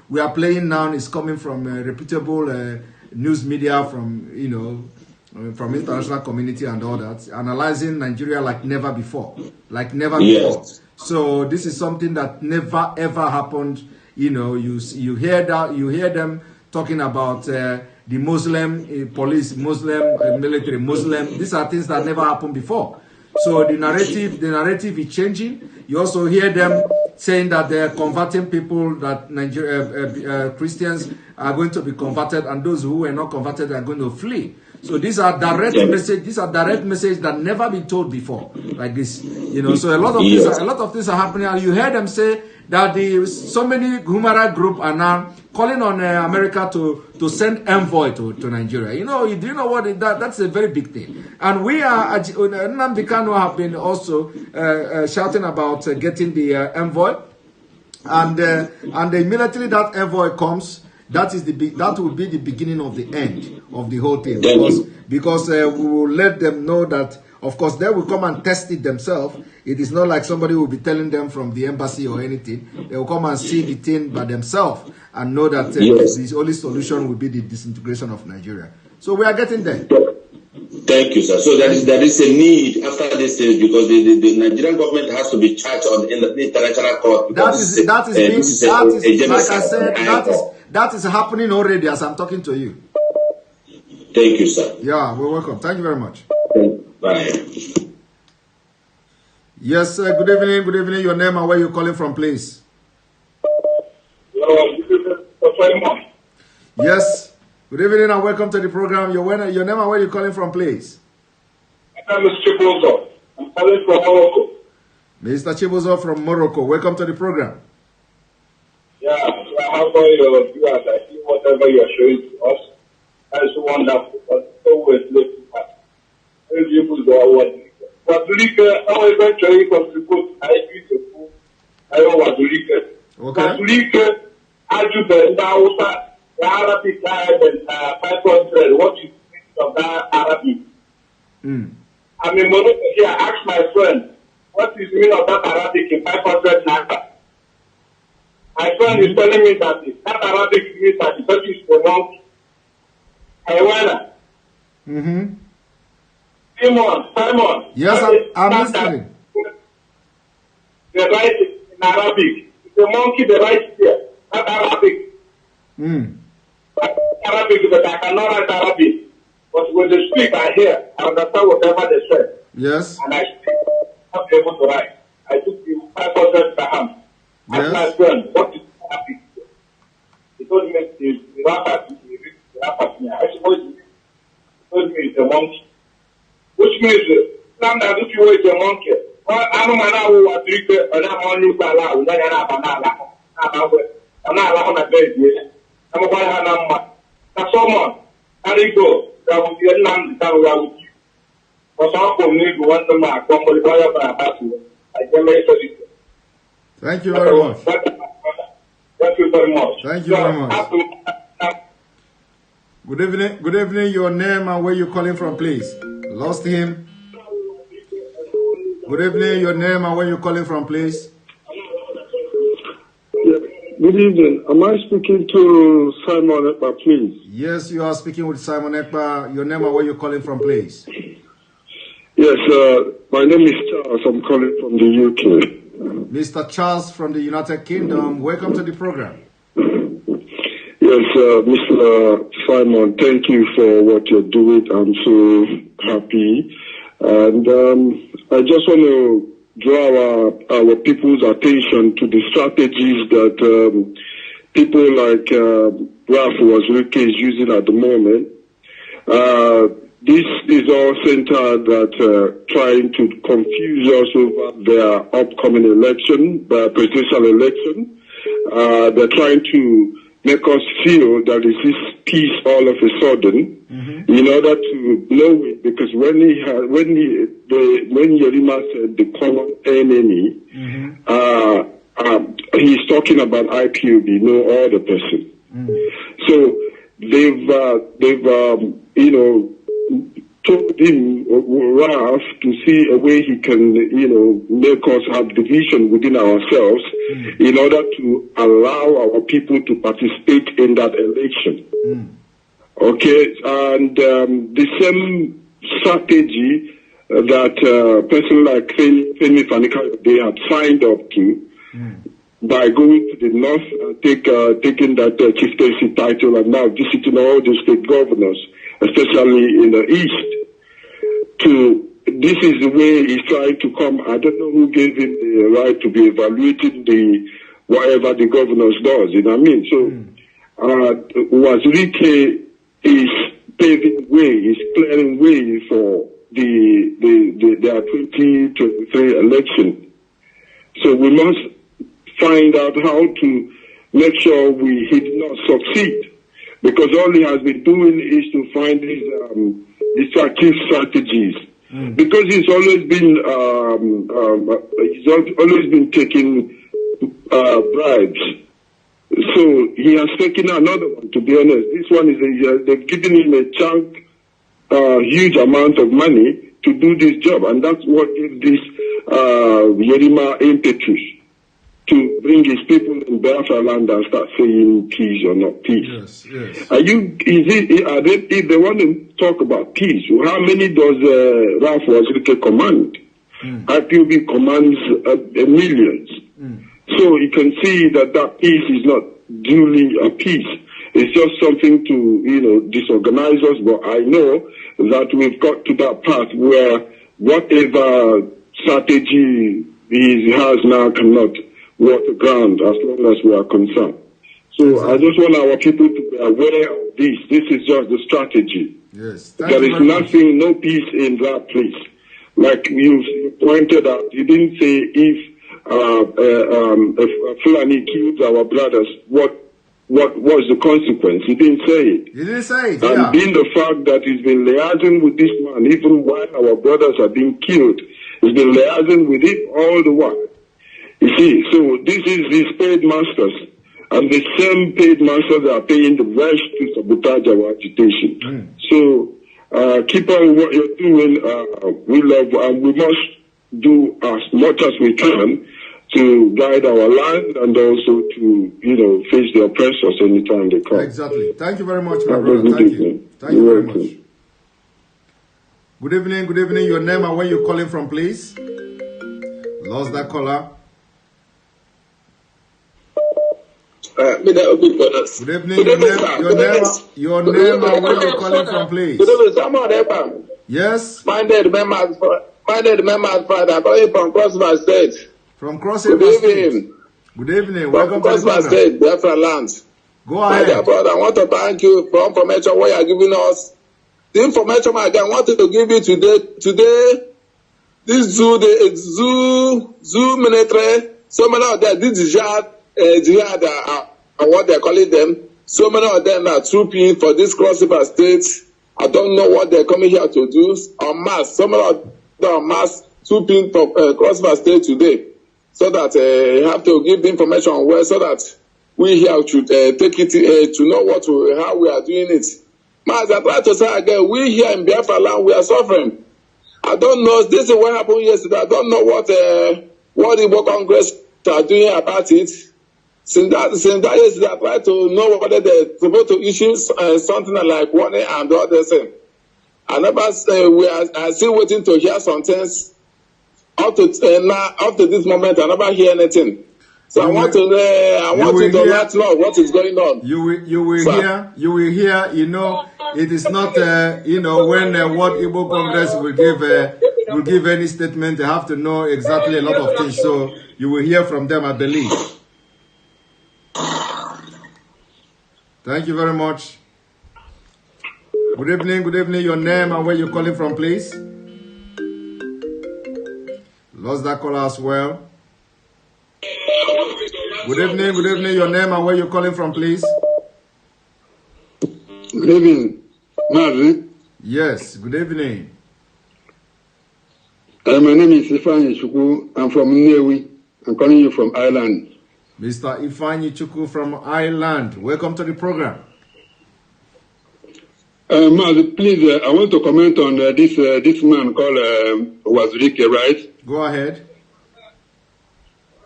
we are playing now is coming from reputable news media from from international community and all that, analyzing Nigeria like never before, before. So this is something that never ever happened. You hear them talking about the Muslim police, Muslim military, Muslim. These are things that never happened before. So the narrative is changing. You also hear them saying that they are converting people, that Christians are going to be converted, and those who were not converted are going to flee. So these are direct messages. These are direct messages that never been told before, like this. So a lot of things are happening, and you hear them say that so many human rights groups are now calling on America to send envoy to Nigeria. Do you know what that's a very big thing. And we are Nnamdi Kanu have been also shouting about getting the envoy, and immediately that envoy comes. That will be the beginning of the end of the whole thing, because we will let them know that, of course, they will come and test it themselves. It is not like somebody will be telling them from the embassy or anything. They will come and see the thing by themselves and know that the only solution will be the disintegration of Nigeria. So we are getting there. Thank you, sir. So there is a need after this, because the Nigerian government has to be charged in the international court. That is happening already as I'm talking to you. Thank you, sir. Yeah, we're welcome. Thank you very much. Bye. Yes, good evening. Good evening. Your name and where you're calling from, please. Yes. Good evening and welcome to the program. Your name and where you're calling from, please. My name is Chibozo. I'm calling from Morocco. Mr. Chibozo from Morocco. Welcome to the program. Yeah, so I have all your viewers. I see whatever you are showing to us. That is wonderful. But always late to pass. Very beautiful to our world. Uwazuruike, I will eventually contribute. I agree to you. I know Uwazuruike. Okay. Uwazuruike, Ajube, Ndausa, the Arabic died and 500. What is the meaning of that Arabic? I mean, Morocco here, ask my friend, what is the meaning of that Arabic in 500 naira? My friend is telling me that that Arabic means that the person is a monkey. Simon. Yes, I'm listening. The right in Arabic. The monkey, the right here. Not Arabic. Arabic, but I cannot write Arabic. But when they speak, I hear. I understand whatever they say. Yes. And I speak. I'm not able to write. I took the 500 dirham. Yes. My friend, what is Arabic? He told me the rapper. I suppose he told me it's a monkey. Which means, now that if you were a monkey, I'm not Uwazuruike, and I'm on you, I'm someone, and he goes, that will be a land that will with you. For some people, need to want to mark, one will buy up and pass you. I can make it. Thank you very much. Thank you very much. Thank you very much. Good evening. Good evening. Your name and where you're calling from, please. Lost him. Good evening. Your name and where you're calling from, please. Good evening. Am I speaking to Simon Ekpa, please? Yes, you are speaking with Simon Ekpa. Your name and where you're calling from, please. Yes, my name is Charles. I'm calling from the UK. Mr. Charles from the United Kingdom. Welcome to the program. Yes, Mr. Simon, thank you for what you're doing. I'm so happy. And I just want to draw our people's attention to the strategies that people like Ralph Uwazuruike is using at the moment. This is all centered at trying to confuse us over their upcoming election, the presidential election. They're trying to make us feel that it's this peace all of a sudden, in order to know it. Because when Yerima said the common enemy, he's talking about IPOB, no other person. So they've told him, Ralph, to see a way he can, make us have division within ourselves in order to allow our people to participate in that election. Okay, and the same strategy that a person like Femi Fanika, they had signed up to by going to the north and taking that chieftaincy title and now visiting all the state governors, especially in the east. This is the way he's trying to come. I don't know who gave him the right to be evaluating whatever the governors does. You know what I mean? So Uwazuruike is paving way, is clearing way for the 2023 election. So we must find out how to make sure he did not succeed, because all he has been doing is to find these destructive strategies. Because he's always been taking bribes. So he has taken another one. To be honest, this one is they've given him a chunk, huge amount of money to do this job, and that's what gives this Yerima impetus to bring his people in Biafra land and start saying peace or not peace. Yes, yes. If they want to talk about peace, how many does Ralph Uwazuruike command? IPOB commands millions. So you can see that peace is not duly a peace. It's just something to, disorganize us. But I know that we've got to that path where whatever strategy he has now cannot walk the ground as long as we are concerned. So I just want our people to be aware of this. This is just the strategy. Yes. There is nothing, no peace in that place. Like you pointed out, you didn't say if Fulani killed our brothers, what was the consequence? He didn't say it. He didn't say it, And being the fact that he's been liaising with this man, even while our brothers are being killed, he's been liaising with him all the while. You see, so this is his paid masters, and the same paid masters are paying the rest to sabotage our agitation. So keep on what you're doing. We love, and we must do as much as we can to guide our land and also to, face the oppressors anytime they come. Exactly. Thank you very much, my brother. Thank you. Thank you very much. Good evening. Good evening. Your name and where you're calling from, please. Lost that caller. Good evening. Your name and where you're calling from, please. Yes. Minded members, Father, calling from Cross River State. From Cross River State. Good evening. Welcome to the program. State, Biafra land. Go ahead. My dear brother, I want to thank you for information what you are giving us. The information I wanted to give you today, this zoo military, so many of them, this jihad, what they're calling them, so many of them are trooping for this Cross River State. I don't know what they're coming here to do. En masse, so many of them are mass trooping for Cross River State today. So that you have to give the information well, so that we here should take it to know how we are doing it. As I try to say again, we here in Biafra land, we are suffering. I don't know, this is what happened yesterday. I don't know what the Igbo Congress are doing about it. Since that yesterday, I try to know whether they're supposed to issue something like warning and all this thing. We are still waiting to hear some things. Up to this moment, I never hear anything. So I want you to let know what is going on. You will hear. It is not when what Igbo Congress will give any statement. They have to know exactly a lot of things. So you will hear from them, I believe. Thank you very much. Good evening. Good evening. Your name and where you're calling from, please. Lost that caller as well. Good evening. Good evening. Your name and where you're calling from, please. Good evening, Marvin. Yes. Good evening. My name is Stefan Yeshuku. I'm from Nnewi. I'm calling you from Ireland. Mr. Ifeanyi Chukwu from Ireland. Welcome to the program. Please, I want to comment on this man called Uwazuruike, right? Go ahead.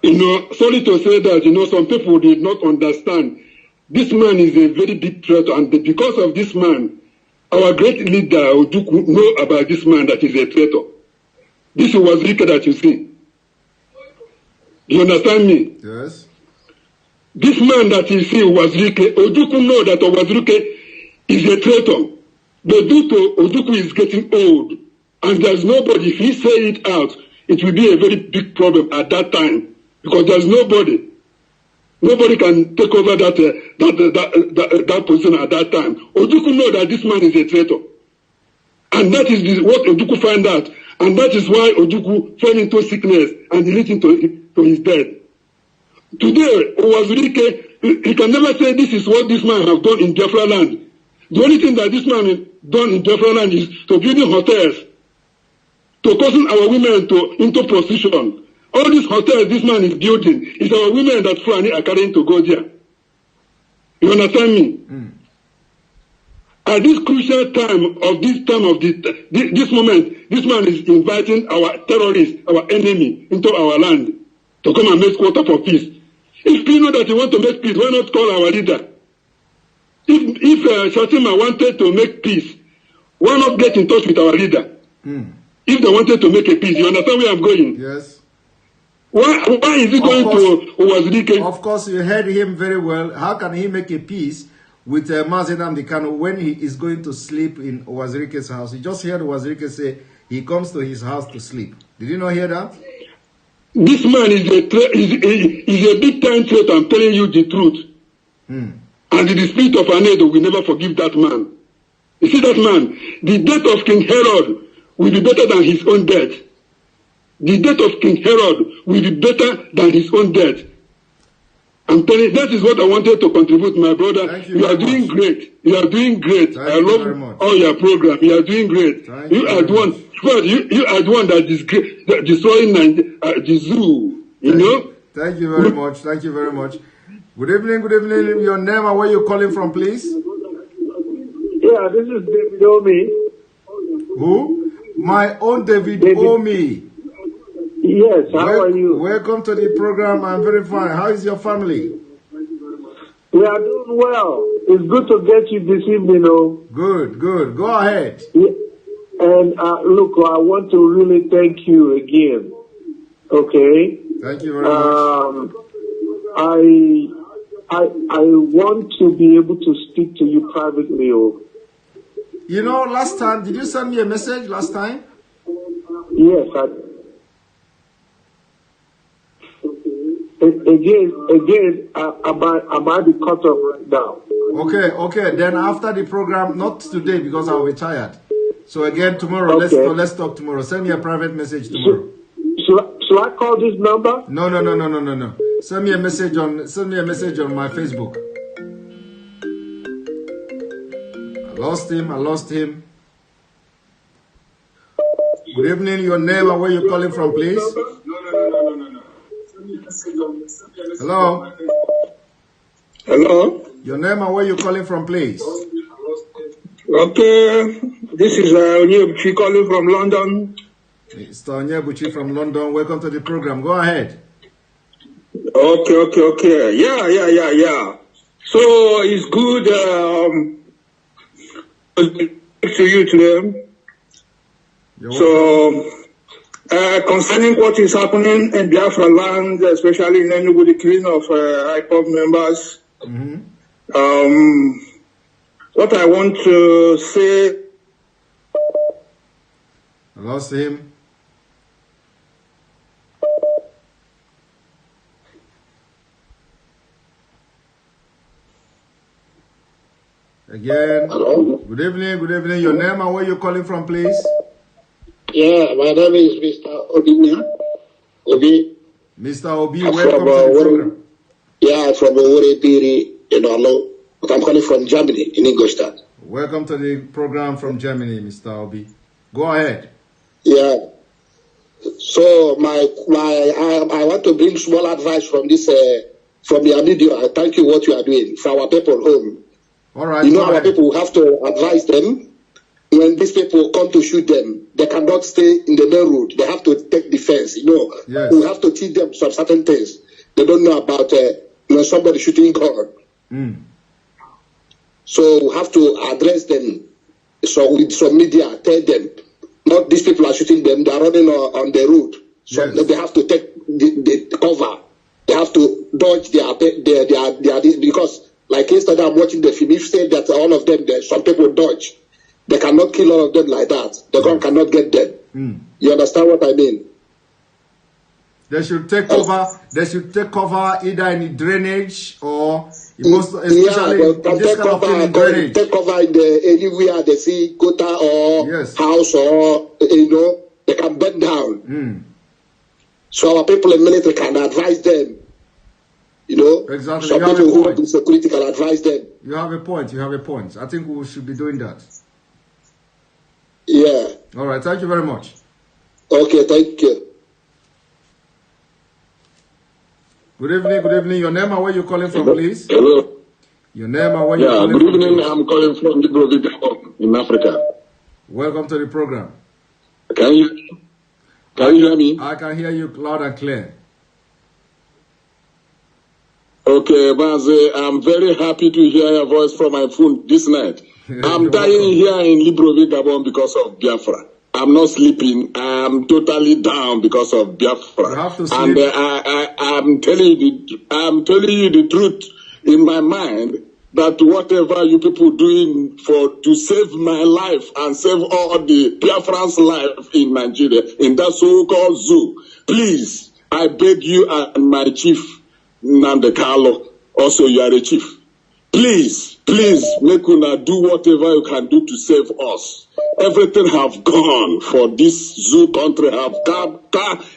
Sorry to say that, some people did not understand. This man is a very big threat, and because of this man, our great leader, Ojukwu, know about this man that is a traitor. This Uwazuruike that you see. You understand me? Yes. This man that you see, Uwazuruike, Ojukwu know that Uwazuruike is a traitor. But due to Ojukwu is getting old, and there's nobody, if he say it out, it will be a very big problem at that time, because there's nobody. Nobody can take over that position at that time. Ojukwu know that this man is a traitor. And that is what Ojukwu find out. And that is why Ojukwu fell into sickness and he reached to his death. Today, Uwazuruike, he can never say this is what this man have done in Biafra land. The only thing that this man has done in Biafra land is to building hotels, to causing our women into prostitution. All these hotels this man is building is our women that Fulani are carrying to go there. You understand me? At this crucial time of this moment, this man is inviting our terrorists, our enemy, into our land to come and make quarter for peace. If you know that you want to make peace, why not call our leader? If Shatima wanted to make peace, why not get in touch with our leader? If they wanted to make a peace, you understand where I'm going? Yes. Why is he going to Uwazuruike? Of course, you heard him very well. How can he make a peace with Mazi Nnamdi Kanu when he is going to sleep in Uwazuruike's house? You just heard Uwazuruike say he comes to his house to sleep. Did you not hear that? This man is a big time threat. I'm telling you the truth. And the spirit of Anedo will never forgive that man. You see that man? The death of King Herod will be better than his own death. The death of King Herod will be better than his own death. I'm telling you, that is what I wanted to contribute, my brother. You are doing great. You are doing great. I love all your program. You are doing great. You are the one that is destroying the zoo. You know? Thank you very much. Thank you very much. Good evening. Good evening. Your name and where you calling from, please? Yeah, this is David Omi. Who? My own David Omi. Yes, how are you? Welcome to the program. I'm very fine. How is your family? We are doing well. It's good to get you this evening. Good, good. Go ahead. Yeah. And look, I want to really thank you again. Okay? Thank you very much. I want to be able to speak to you privately. You know, last time, did you send me a message last time? Yes, Again, I might be cut off right now. Okay. Then after the program, not today because I'll be tired. So again tomorrow. Okay. Let's talk tomorrow. Send me a private message tomorrow. Should I call this number? No. Send me a message on my Facebook. I lost him. Good evening. Your name and where you calling from, please? No. Hello? Hello? Your name and where you calling from, please? Okay, this is Onyebuchi calling from London. Mr. Onyebuchi from London. Welcome to the program. Go ahead. Okay. Yeah. So it's good to you today. So, concerning what is happening in Biafra land, especially in Enugu, the killing of IPOB members, what I want to say... I lost him. Again. Hello? Good evening. Your name and where you calling from, please? Yeah, my name is Mr. Obi. Mr. Obi, welcome to the program. Yeah, from Owerepiri in Orlo. But I'm calling from Germany, in Ingolstadt. Welcome to the program from Germany, Mr. Obi. Go ahead. Yeah. So I want to bring small advice from this from your video. I thank you what you are doing for our people home. All right. You know, our people have to advise them when these people come to shoot them. They cannot stay in the main road. They have to take defense. You know, yes. We have to teach them some certain things they don't know about. Somebody shooting God. So we have to address them. So with some media, tell them, not these people are shooting them. They are running on the road. So yes. they have to take the cover. They have to dodge their because. Like yesterday, I'm watching the film. If say that all of them, some people dodge, they cannot kill all of them like that. The gun cannot get them. You understand what I mean? They should take cover. They should take cover either in drainage or especially take cover in the anywhere they see gutter or house or they can bend down. So our people in military can advise them. Exactly. Some people who work in security can advise them. You have a point. You have a point. I think we should be doing that. Yeah. All right. Thank you very much. Okay. Thank you. Good evening. Good evening. Your name and where you calling from, please? Hello. Your name and where you calling from? Good evening. I'm calling from Uwazuruike in Africa. Welcome to the program. Can you hear me? I can hear you loud and clear. Okay, Baze, I'm very happy to hear your voice from my phone this night. I'm dying here in Libreville, Gabon because of Biafra. I'm not sleeping. I'm totally down because of Biafra. You have to sleep. And I'm telling you the truth in my mind that whatever you people doing to save my life and save all the Biafrans' life in Nigeria, in that so-called zoo, please, I beg you and my chief, Nnamdi Kanu, also you are a chief. Please, make una do whatever you can do to save us. Everything have gone for this zoo country, have gone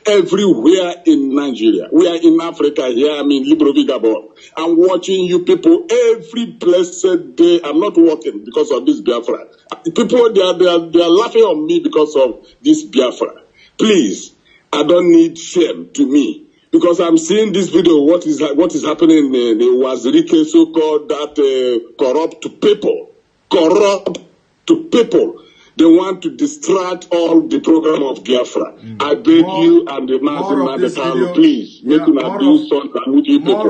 everywhere in Nigeria. We are in Africa here, I'm in Libreville, Gabon. I'm watching you people every blessed day. I'm not working because of this Biafra. People, they are laughing on me because of this Biafra. Please, I don't need shame to me. Because I'm seeing this video, what is happening in the Uwazuruike, so-called that corrupt people. They want to distract all the program of Biafra. I beg you and the Nnamdi, please, make una do something with you people.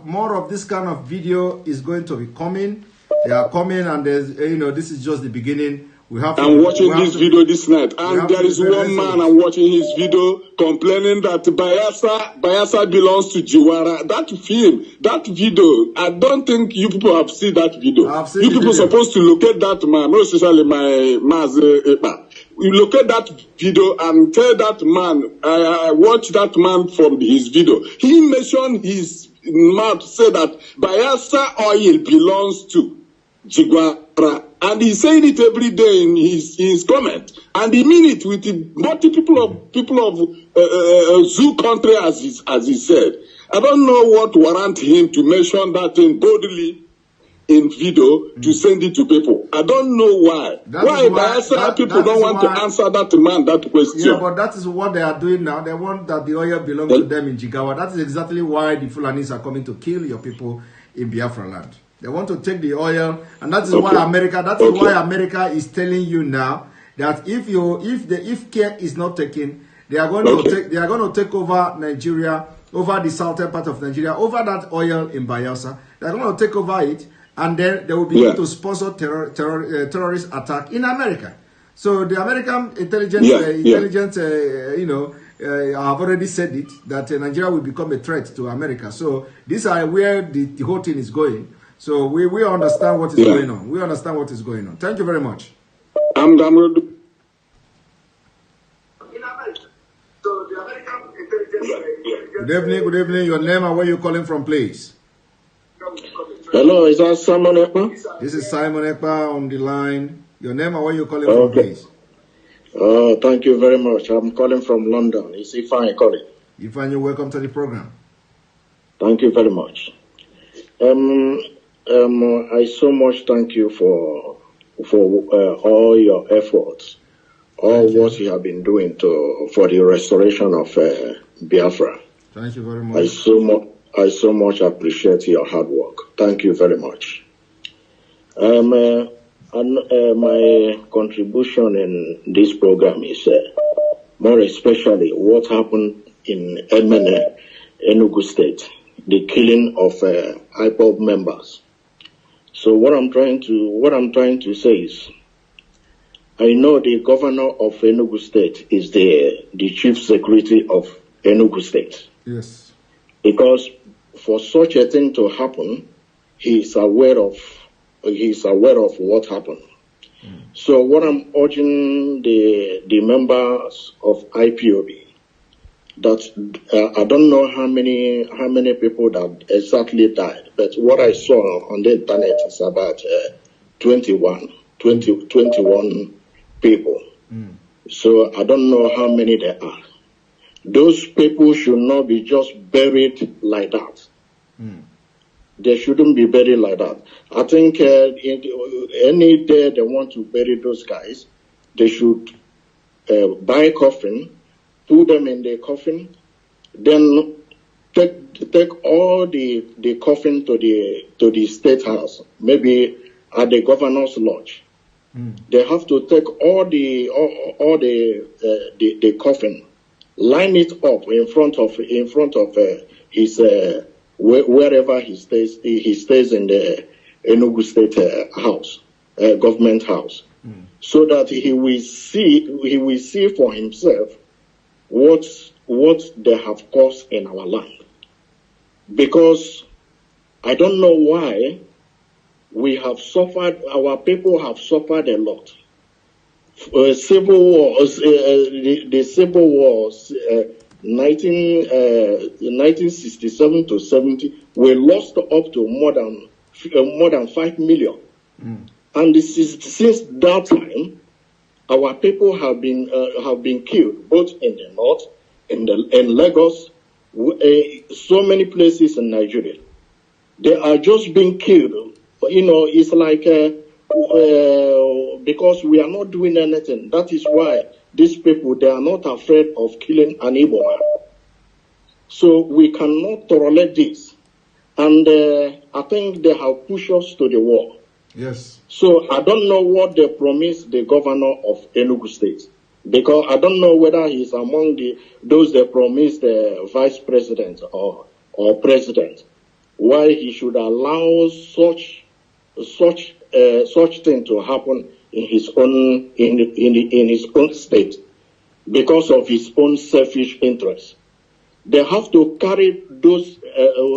More of this kind of video is going to be coming. They are coming, and there's, this is just the beginning. I'm watching this video this night, and there is one man I'm watching his video complaining that Bayelsa belongs to Jiwara. That film, that video, I don't think you people have seen that video. You people supposed to locate that man, most especially my Mazi Epa. You locate that video and tell that man, I watch that man from his video. He mentioned his mouth, say that Bayelsa oil belongs to Jiwara. And he's saying it every day in his comment, and he mean it with people of zoo country as he said. I don't know what warrant him to mention that thing boldly in video to send it to people. I don't know why. Why people don't want to answer that man that question? Yeah, but that is what they are doing now. They want that the oil belongs to them in Jigawa. That is exactly why the Fulanis are coming to kill your people in Biafra land. They want to take the oil, and that is why America. That is why America is telling you now that if care is not taken, they are going to take over Nigeria, over the southern part of Nigeria, over that oil in Bayelsa. They are going to take over it, and then they will be able to sponsor terrorist attack in America. So the American intelligence, have already said it that Nigeria will become a threat to America. So these are where the whole thing is going. So we understand what is going on. We understand what is going on. Thank you very much. Good evening. Your name and where you calling from, please? Hello, is that Simon Ekpa? This is Simon Ekpa on the line. Your name and where you calling from, please? Thank you very much. I'm calling from London. It's Ifeanyi calling. Ifeanyi, welcome to the program. Thank you very much. I so much thank you for all your efforts all what you have been doing for the restoration of Biafra. Thank you very much. I so much appreciate your hard work. Thank you very much. My contribution in this program is more especially what happened in Emene, Enugu State, the killing of IPOB members. So what I'm trying to say is, I know the governor of Enugu State is the chief security of Enugu State. Yes. Because for such a thing to happen, he is aware of what happened. So what I'm urging the members of IPOB, that I don't know how many people that exactly died, but what I saw on the internet is about 21 people. So I don't know how many there are. Those people should not be just buried like that. They shouldn't be buried like that. I think any day they want to bury those guys, they should buy a coffin, put them in the coffin, then take all the coffin to the state house, maybe at the governor's lodge. They have to take all the coffin, line it up in front of his wherever he stays. He stays in the Enugu State house, government house, so that he will see for himself what they have caused in our land. Because I don't know why we have suffered. Our people have suffered a lot. Civil wars, the civil wars, 1967 to 70, we lost up to more than 5 million. And since that time, our people have been killed both in the north, in Lagos, so many places in Nigeria. They are just being killed. It's like because we are not doing anything. That is why these people, they are not afraid of killing an Igbo man. So we cannot tolerate this. And I think they have pushed us to the wall. Yes. So I don't know what they promised the governor of Enugu State, because I don't know whether he's among those they promised the vice president or president. Why he should allow such thing to happen in his own in his own state, because of his own selfish interests. They have to carry those.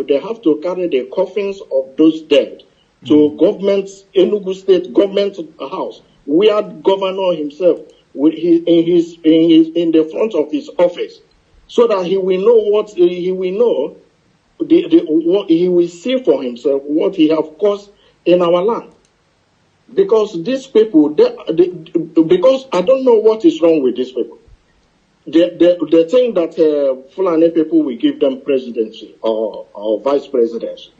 They have to carry the coffins of those dead to Enugu State government house, where governor himself in the front of his office, so that he will know what he will know. What he will see for himself what he have caused in our land. Because these people, because I don't know what is wrong with these people. They think that Fulani people will give them presidency or vice presidency.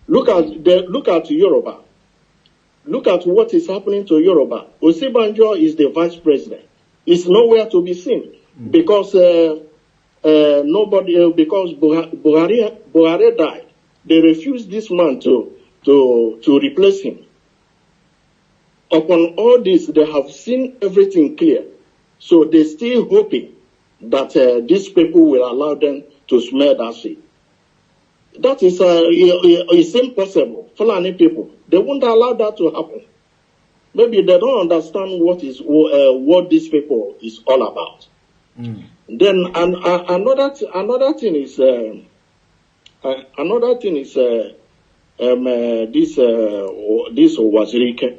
Look at Yoruba. Look at what is happening to Yoruba. Osibanjo is the vice president. It's nowhere to be seen because because Buhari died. They refused this man to replace him. Upon all this, they have seen everything clear. So they're still hoping that these people will allow them to smell that shit. That is, it's impossible. Fulani people, they won't allow that to happen. Maybe they don't understand what these people is all about. Then another thing is this Uwazuruike.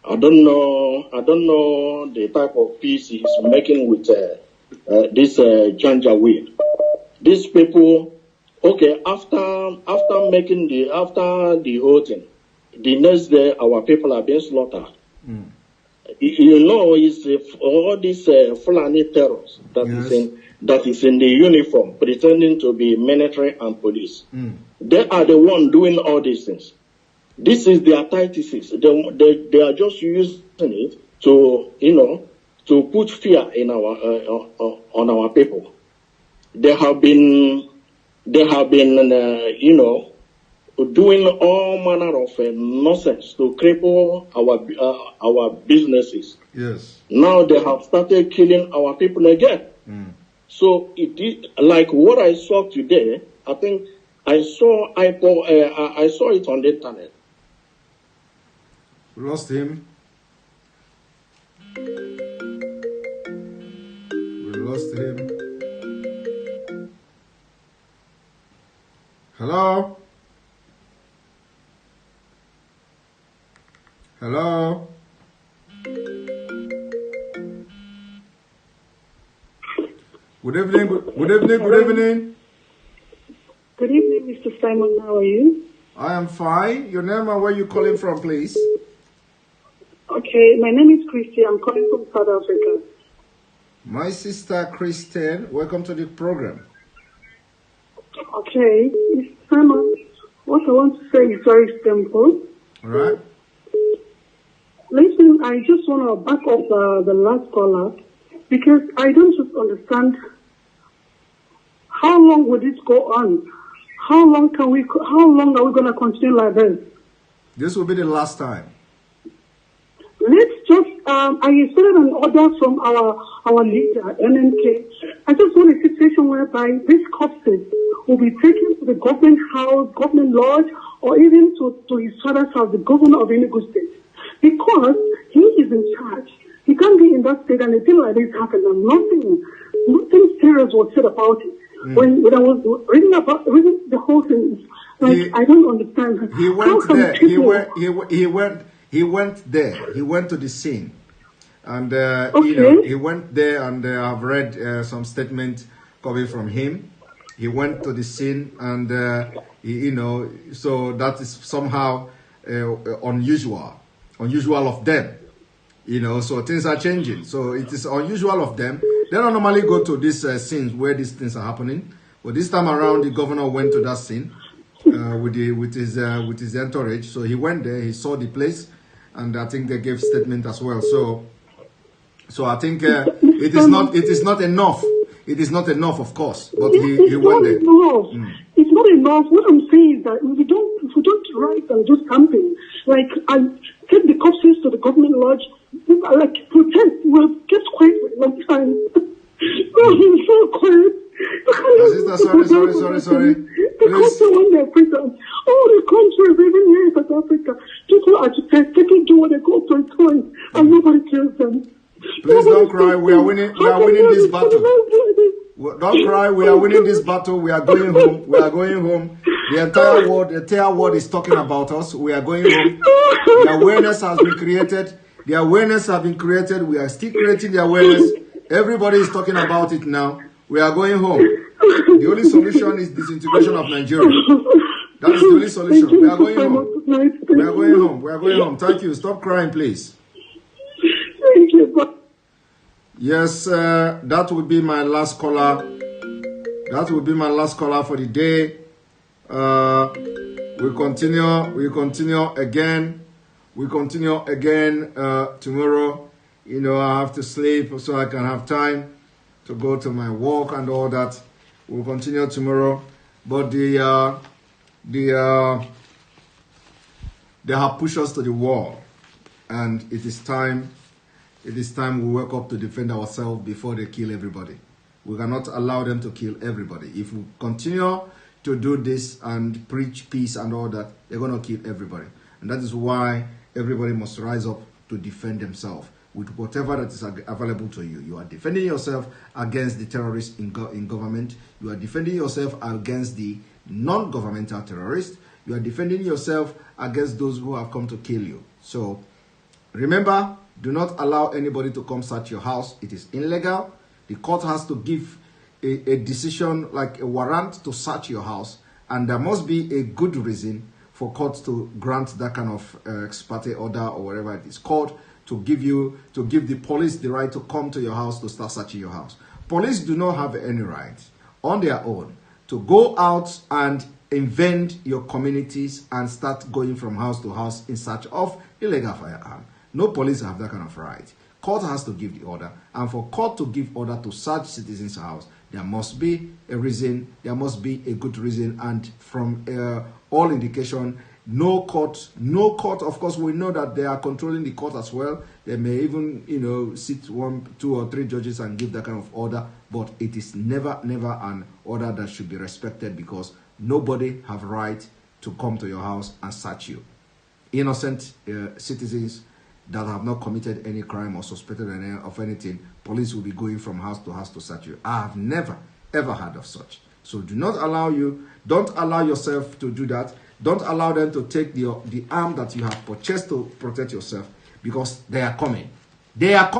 I don't know the type of peace he's making with this Janjaweed. These people, okay, after the whole thing, the next day our people are being slaughtered. It's all these Fulani terrors that is in the uniform, pretending to be military and police. They are the one doing all these things. This is their tactics. They are just using it to to put fear in on our people. They have been, doing all manner of nonsense to cripple our businesses. Yes. Now they have started killing our people again. So it is like what I saw today. I think I saw it on the internet. We lost him. Hello? Hello? Good evening. Good evening. Good evening, Mr. Simon. How are you? I am fine. Your name and where you calling from, please? Okay, my name is Christy. I'm calling from South Africa. My sister Christine, welcome to the program. Okay, Mr. Simon, what I want to say is very simple. All right. Listen, I just want to back up the last caller because I don't just understand how long will this go on? How long are we going to continue like this? This will be the last time. Let's just, I expected an order from our leader, NNK. I just want a situation whereby these corpses will be taken to the government house, government lodge, or even to his father's house, the governor of Enugu State. Because he is in charge. He can't be in that state and a thing like this happened and nothing serious was said about it. When I was reading the whole thing, I don't understand. He went there. He went there. He went to the scene, and he went there, and I've read some statement coming from him. He went to the scene, and so that is somehow unusual of them. So things are changing. So it is unusual of them. They don't normally go to these scenes where these things are happening. But this time around, the governor went to that scene with his entourage. So he went there. He saw the place, and I think they gave statement as well. So I think it is not enough. It is not enough, of course. But he went there. It's not enough. What I'm saying is that if we don't write and do something, like I take the corpses to the government lodge, like protest, we'll get quiet for a long time. I'm so quiet. Sister, sorry. The country when they're prison. All the countries, even here in South Africa, people are just taking do what they go to toys, and nobody kills them. Please don't cry. We are winning this battle. Don't cry. We are winning this battle. We are going home. The entire world is talking about us. We are going home. The awareness has been created. We are still creating the awareness. Everybody is talking about it now. We are going home. The only solution is disintegration of Nigeria. That is the only solution. We are going home. We are going home. Thank you. Stop crying, please. Thank you. Yes, that will be my last caller. That will be my last caller for the day. We continue again tomorrow. I have to sleep so I can have time to go to my work and all that. We'll continue tomorrow. But they have pushed us to the wall, and it is time we wake up to defend ourselves before they kill everybody. We cannot allow them to kill everybody. If we continue to do this and preach peace and all that, they're going to kill everybody. And that is why everybody must rise up to defend themselves with whatever that is available to you. You are defending yourself against the terrorists in government. You are defending yourself against the non-governmental terrorists. You are defending yourself against those who have come to kill you. So remember, do not allow anybody to come search your house. It is illegal. The court has to give a decision, like a warrant, to search your house. And there must be a good reason for courts to grant that kind of ex parte order or whatever it is called, to give the police the right to come to your house to start searching your house. Police do not have any right on their own to go out and invade your communities and start going from house to house in search of illegal firearm. No police have that kind of right. Court has to give the order, and for court to give order to search citizens' house, there must be a reason, there must be a good reason, and from all indication, no court, of course, we know that they are controlling the court as well. They may even, you know, sit 1, 2, or 3 judges and give that kind of order, but it is never an order that should be respected, because nobody have right to come to your house and search you. Innocent citizens that have not committed any crime or suspected of anything, police will be going from house to search you. I have never, ever heard of such. So don't allow yourself to do that. Don't allow them to take the arm that you have purchased to protect yourself, because they are coming. They are coming.